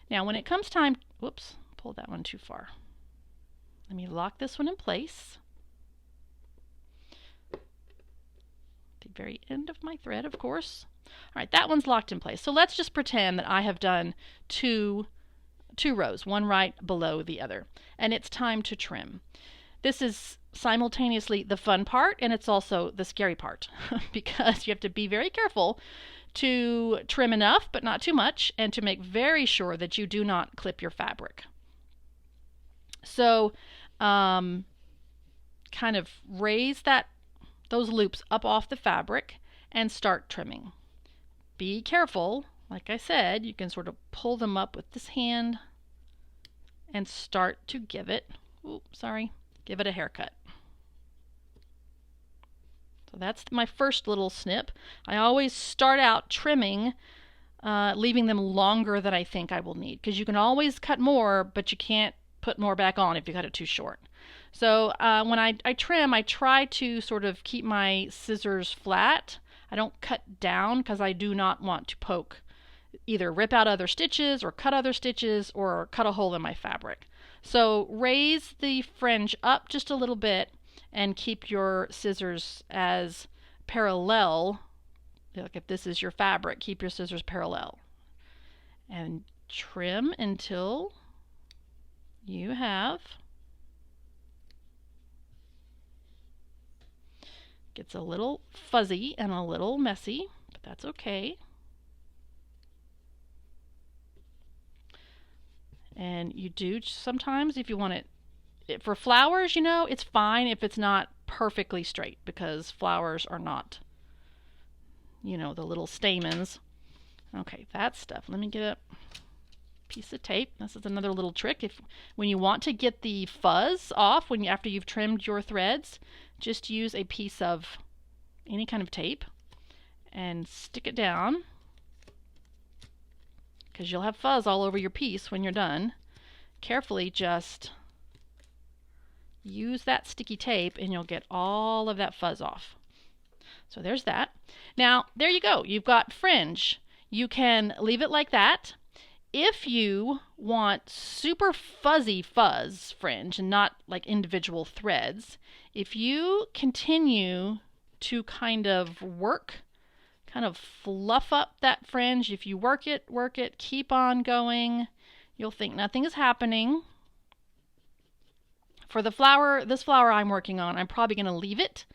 Now when it comes time, whoops, pulled that one too far. Let me lock this one in place. The very end of my thread, of course. All right, that one's locked in place. So let's just pretend that I have done two rows, one right below the other, and it's time to trim. This is simultaneously the fun part, and it's also the scary part because you have to be very careful to trim enough but not too much, and to make very sure that you do not clip your fabric. So kind of raise those loops up off the fabric and start trimming. Be careful, like I said, you can sort of pull them up with this hand and start to give it, give it a haircut. So that's my first little snip. I always start out trimming, leaving them longer than I think I will need, because you can always cut more, but you can't put more back on if you cut it too short. So when I trim, I try to sort of keep my scissors flat. I don't cut down because I do not want to either rip out other stitches or cut other stitches or cut a hole in my fabric. So raise the fringe up just a little bit and keep your scissors as parallel. Like if this is your fabric, keep your scissors parallel. And trim until you have, gets a little fuzzy and a little messy, but that's okay. And you do sometimes, if you want it for flowers, you know, it's fine if it's not perfectly straight, because flowers are not, you know, the little stamens. Okay, that stuff. Let me get a piece of tape. This is another little trick. When you want to get the fuzz off, after you've trimmed your threads, just use a piece of any kind of tape and stick it down, because you'll have fuzz all over your piece when you're done. Carefully just use that sticky tape and you'll get all of that fuzz off. So there's that. Now, there you go. You've got fringe. You can leave it like that. If you want super fuzzy fuzz fringe and not like individual threads, if you continue to kind of fluff up that fringe, if you work it, keep on going, you'll think nothing is happening. For the flower, this flower I'm working on, I'm probably going to leave it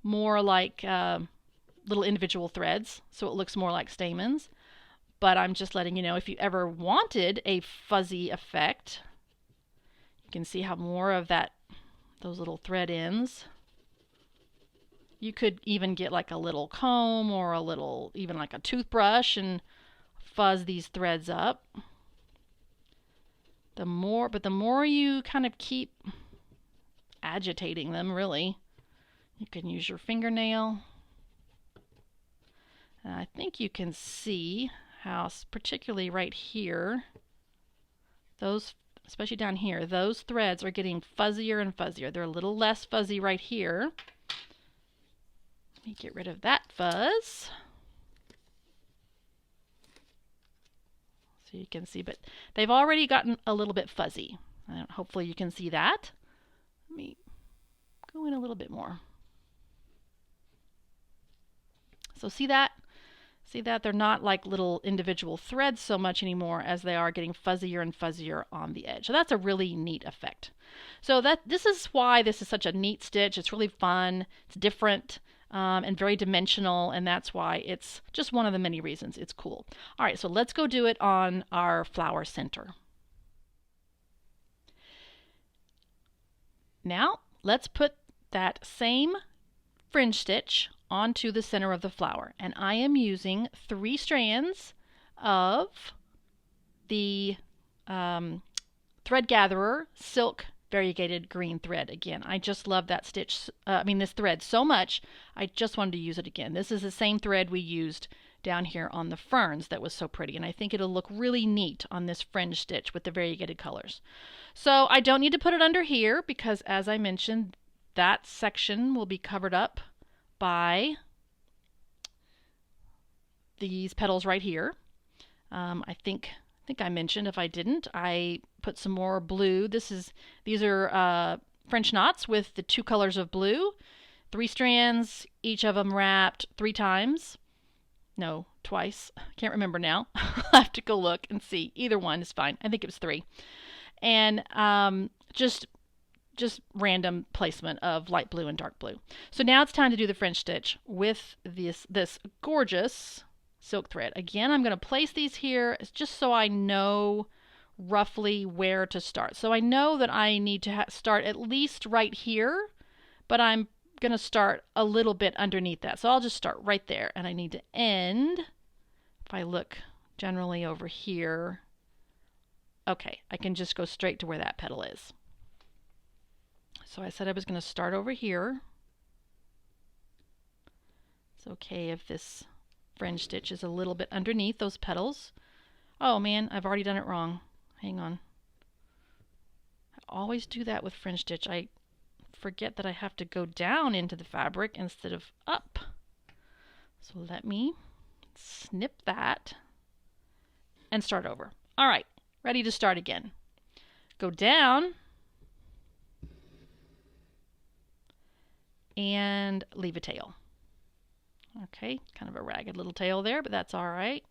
more like little individual threads, so it looks more like stamens. But I'm just letting you know, if you ever wanted a fuzzy effect, you can see how more of those little thread ends. You could even get like a little comb or even like a toothbrush and fuzz these threads up. The more you kind of keep agitating them, really, you can use your fingernail. And I think you can see how, particularly right here, especially down here, those threads are getting fuzzier and fuzzier. They're a little less fuzzy right here. Let me get rid of that fuzz. So you can see, but they've already gotten a little bit fuzzy. Hopefully you can see that. Let me go in a little bit more. So see that? See that? They're not like little individual threads so much anymore as they are getting fuzzier and fuzzier on the edge. So that's a really neat effect. So this is why this is such a neat stitch. It's really fun. It's different and very dimensional, and that's why it's just one of the many reasons it's cool. All right, so let's go do it on our flower center. Now let's put that same fringe stitch onto the center of the flower, and I am using 3 strands of the Thread Gatherer Silk Variegated Green thread. Again, I just love that this thread so much, I just wanted to use it again. This is the same thread we used down here on the ferns that was so pretty, and I think it'll look really neat on this fringe stitch with the variegated colors. So I don't need to put it under here because, as I mentioned, that section will be covered up by these petals right here. I think I mentioned, if I didn't, I put some more blue. These are French knots with the 2 colors of blue. 3 strands, each of them wrapped 3 times. No, twice. Can't remember now. I'll have to go look and see. Either one is fine. I think it was 3. And just random placement of light blue and dark blue. So now it's time to do the French stitch with this gorgeous silk thread. Again, I'm going to place these here just so I know roughly where to start. So I know that I need to start at least right here, but I'm going to start a little bit underneath that. So I'll just start right there, and I need to end, if I look generally over here, okay, I can just go straight to where that petal is. So I said I was going to start over here. It's okay if this fringe stitch is a little bit underneath those petals. Oh man, I've already done it wrong. Hang on. I always do that with fringe stitch. I forget that I have to go down into the fabric instead of up. So let me snip that and start over. All right, ready to start again. Go down and leave a tail. Okay, kind of a ragged little tail there, but that's all right.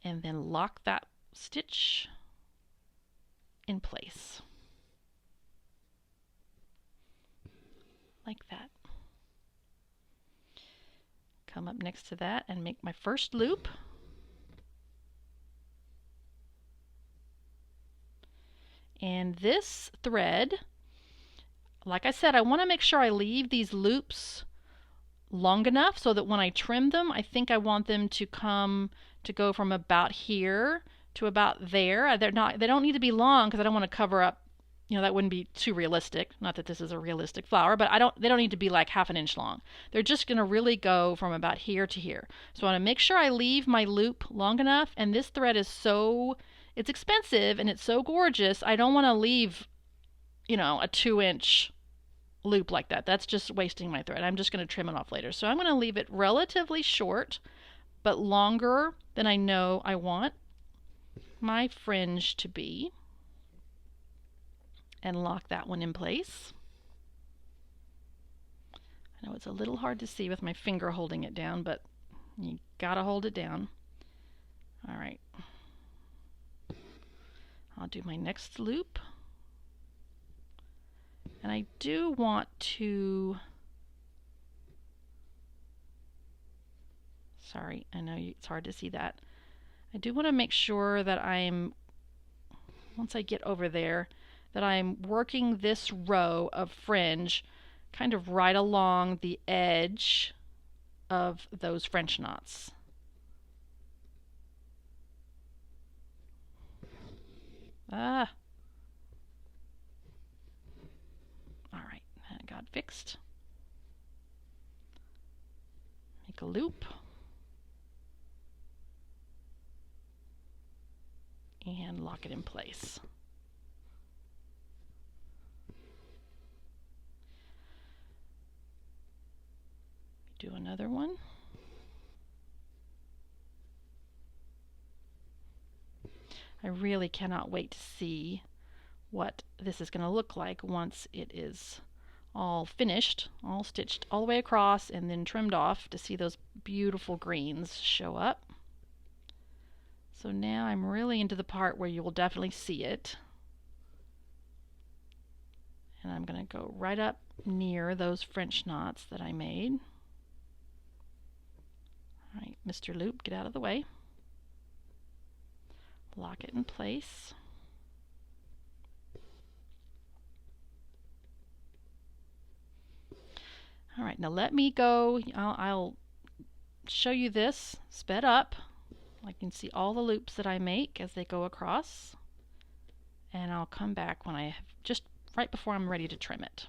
And then lock that stitch in place. Like that. Come up next to that and make my first loop. And this thread, like I said, I want to make sure I leave these loops long enough so that when I trim them, I think I want them to go from about here to about there. They don't need to be long because I don't want to cover up, that wouldn't be too realistic. Not that this is a realistic flower, but they don't need to be like half an inch long. They're just going to really go from about here to here. So I want to make sure I leave my loop long enough, and this thread is it's expensive and it's so gorgeous. I don't want to leave, a 2-inch loop like that. That's just wasting my thread. I'm just going to trim it off later. So I'm going to leave it relatively short, but longer than I know I want my fringe to be. And lock that one in place. I know it's a little hard to see with my finger holding it down, but you gotta hold it down. All right. I'll do my next loop. And I do want to, sorry, I know it's hard to see that. I do want to make sure that once I get over there, that I'm working this row of fringe kind of right along the edge of those French knots. All right, that got fixed. Make a loop. And lock it in place. Do another one. I really cannot wait to see what this is going to look like once it is all finished, all stitched all the way across and then trimmed off, to see those beautiful greens show up. So now I'm really into the part where you will definitely see it. And I'm going to go right up near those French knots that I made. All right, Mr. Loop, get out of the way. Lock it in place. All right, now let me go. I'll show you this sped up. I can see all the loops that I make as they go across. And I'll come back when I have just right before I'm ready to trim it.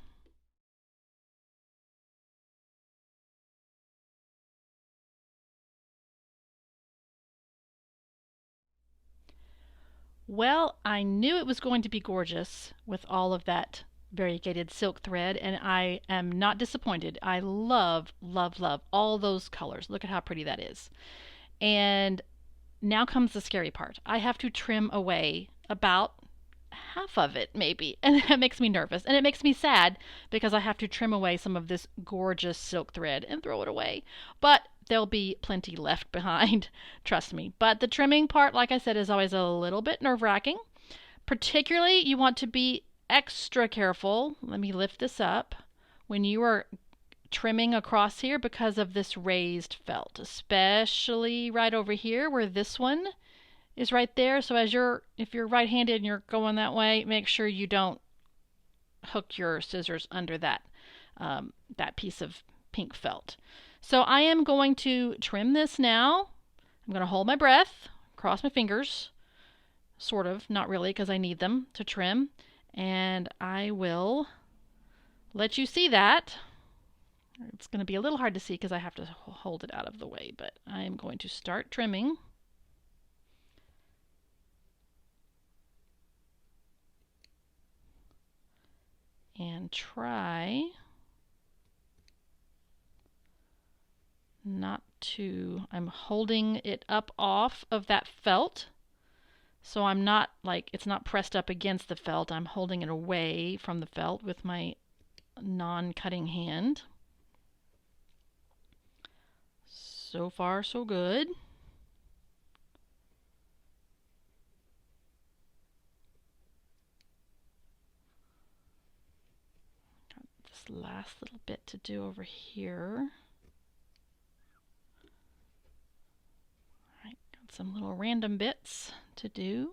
Well, I knew it was going to be gorgeous with all of that variegated silk thread, and I am not disappointed. I love, love, love all those colors. Look at how pretty that is. And now comes the scary part. I have to trim away about half of it, maybe, and that makes me nervous. And it makes me sad because I have to trim away some of this gorgeous silk thread and throw it away. But there'll be plenty left behind, trust me. But the trimming part, like I said, is always a little bit nerve-wracking. Particularly, you want to be extra careful. Let me lift this up. When you are trimming across here, because of this raised felt, especially right over here where this one is right there. So if you're right-handed and you're going that way, make sure you don't hook your scissors under that piece of pink felt. So I am going to trim this now. I'm going to hold my breath, cross my fingers, sort of, not really, because I need them to trim, and I will let you see that. It's going to be a little hard to see because I have to hold it out of the way, but I am going to start trimming. And try not to, I'm holding it up off of that felt, so I'm not it's not pressed up against the felt. I'm holding it away from the felt with my non-cutting hand. So far, so good. last little bit to do over here. All right, got some little random bits to do.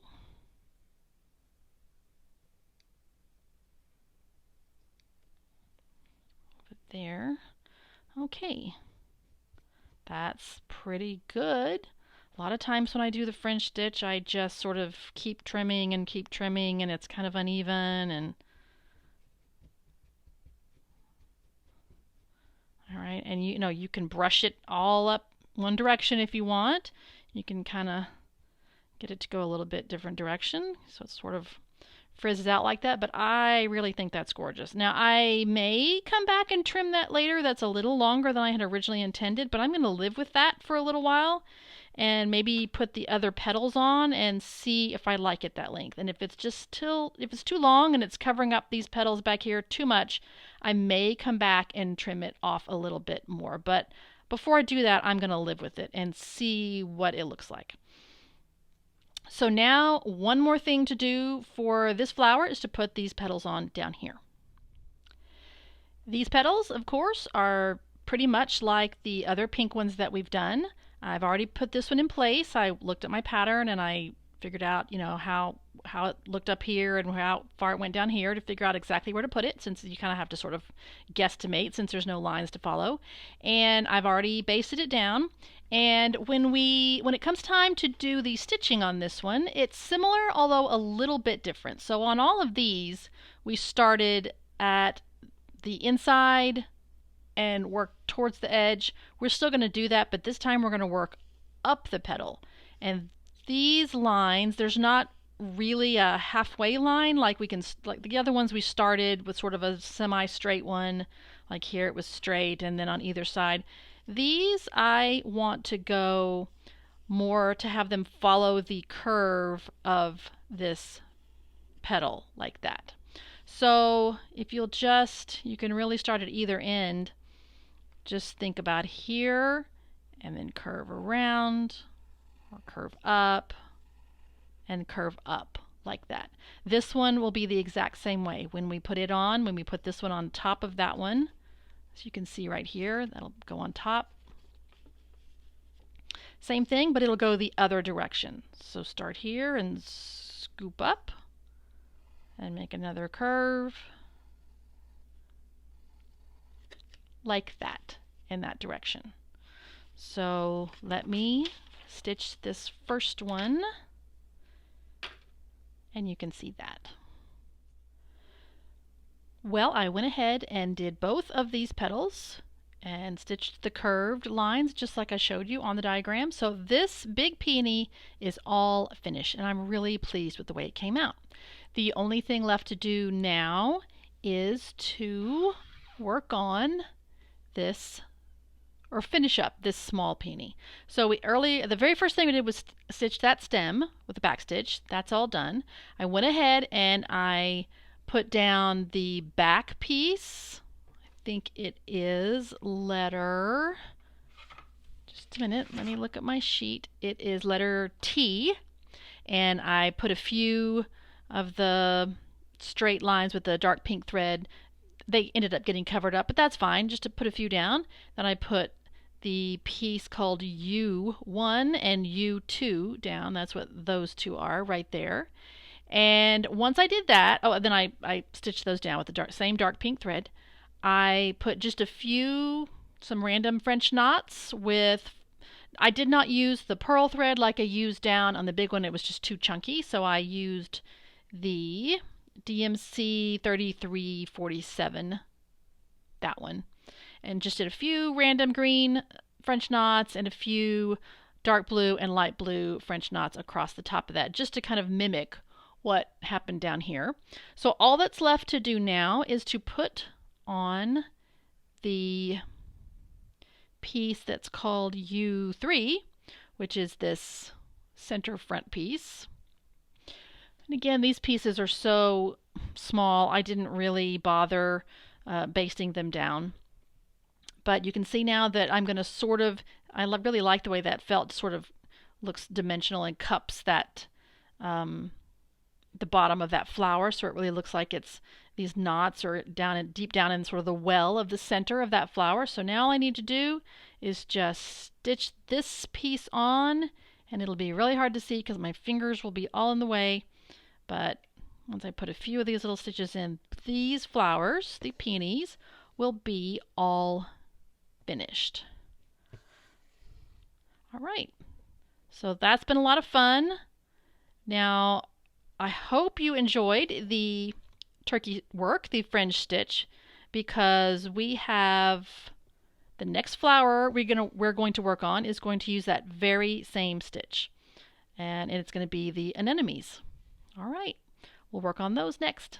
Over there. Okay, that's pretty good. A lot of times when I do the French stitch, I just sort of keep trimming, and it's kind of uneven. And all right, and you know, you can brush it all up one direction if you want. You can kind of get it to go a little bit different direction, so it sort of frizzes out like that, but I really think that's gorgeous. Now, I may come back and trim that later. That's a little longer than I had originally intended, but I'm going to live with that for a little while and maybe put the other petals on and see if I like it that length. And if it's too long and it's covering up these petals back here too much, I may come back and trim it off a little bit more. But before I do that, I'm going to live with it and see what it looks like. So now one more thing to do for this flower is to put these petals on down here. These petals, of course, are pretty much like the other pink ones that we've done. I've already put this one in place. I looked at my pattern and I figured out, you know, how it looked up here and how far it went down here to figure out exactly where to put it, since you kind of have to sort of guesstimate since there's no lines to follow. And I've already basted it down. And when it comes time to do the stitching on this one, it's similar, although a little bit different. So on all of these, we started at the inside and worked towards the edge. We're still going to do that, but this time we're going to work up the petal. And these lines, there's not really a halfway line like the other ones we started with sort of a semi-straight one. Like here it was straight, and then on either side. These I want to go more to have them follow the curve of this petal like that. So if you can really start at either end. Just think about here and then curve around or curve up and curve up like that. This one will be the exact same way. When we put this one on top of that one, as you can see right here, that'll go on top. Same thing, but it'll go the other direction. So start here and scoop up and make another curve like that in that direction. So let me stitch this first one and you can see that. Well, I went ahead and did both of these petals and stitched the curved lines just like I showed you on the diagram. So this big peony is all finished and I'm really pleased with the way it came out. The only thing left to do now is to work on this, or finish up this small peony. So the very first thing we did was stitch that stem with the back stitch. That's all done. I went ahead and I put down the back piece. I think it is letter, just a minute, let me look at my sheet. It is letter T, and I put a few of the straight lines with the dark pink thread. They ended up getting covered up, but that's fine, just to put a few down. Then I put the piece called U1 and U2 down. That's what those two are right there. And once I did that, then I stitched those down with the same dark pink thread. I put just some random French knots I did not use the pearl thread like I used down on the big one. It was just too chunky, so I used the DMC 3347, that one, and just did a few random green French knots and a few dark blue and light blue French knots across the top of that, just to kind of mimic what happened down here. So all that's left to do now is to put on the piece that's called U3, which is this center front piece. And again, these pieces are so small, I didn't really bother basting them down. But you can see now that I'm going to I really like the way that felt, sort of looks dimensional and cups that the bottom of that flower, so it really looks like it's these knots are deep down in sort of the well of the center of that flower. So now all I need to do is just stitch this piece on, and it'll be really hard to see because my fingers will be all in the way. But once I put a few of these little stitches in, these flowers, the peonies, will be all finished. All right, so that's been a lot of fun. Now, I hope you enjoyed the turkey work, the fringe stitch, because we have the next flower we're going to work on is going to use that very same stitch. And it's going to be the anemones. All right, we'll work on those next.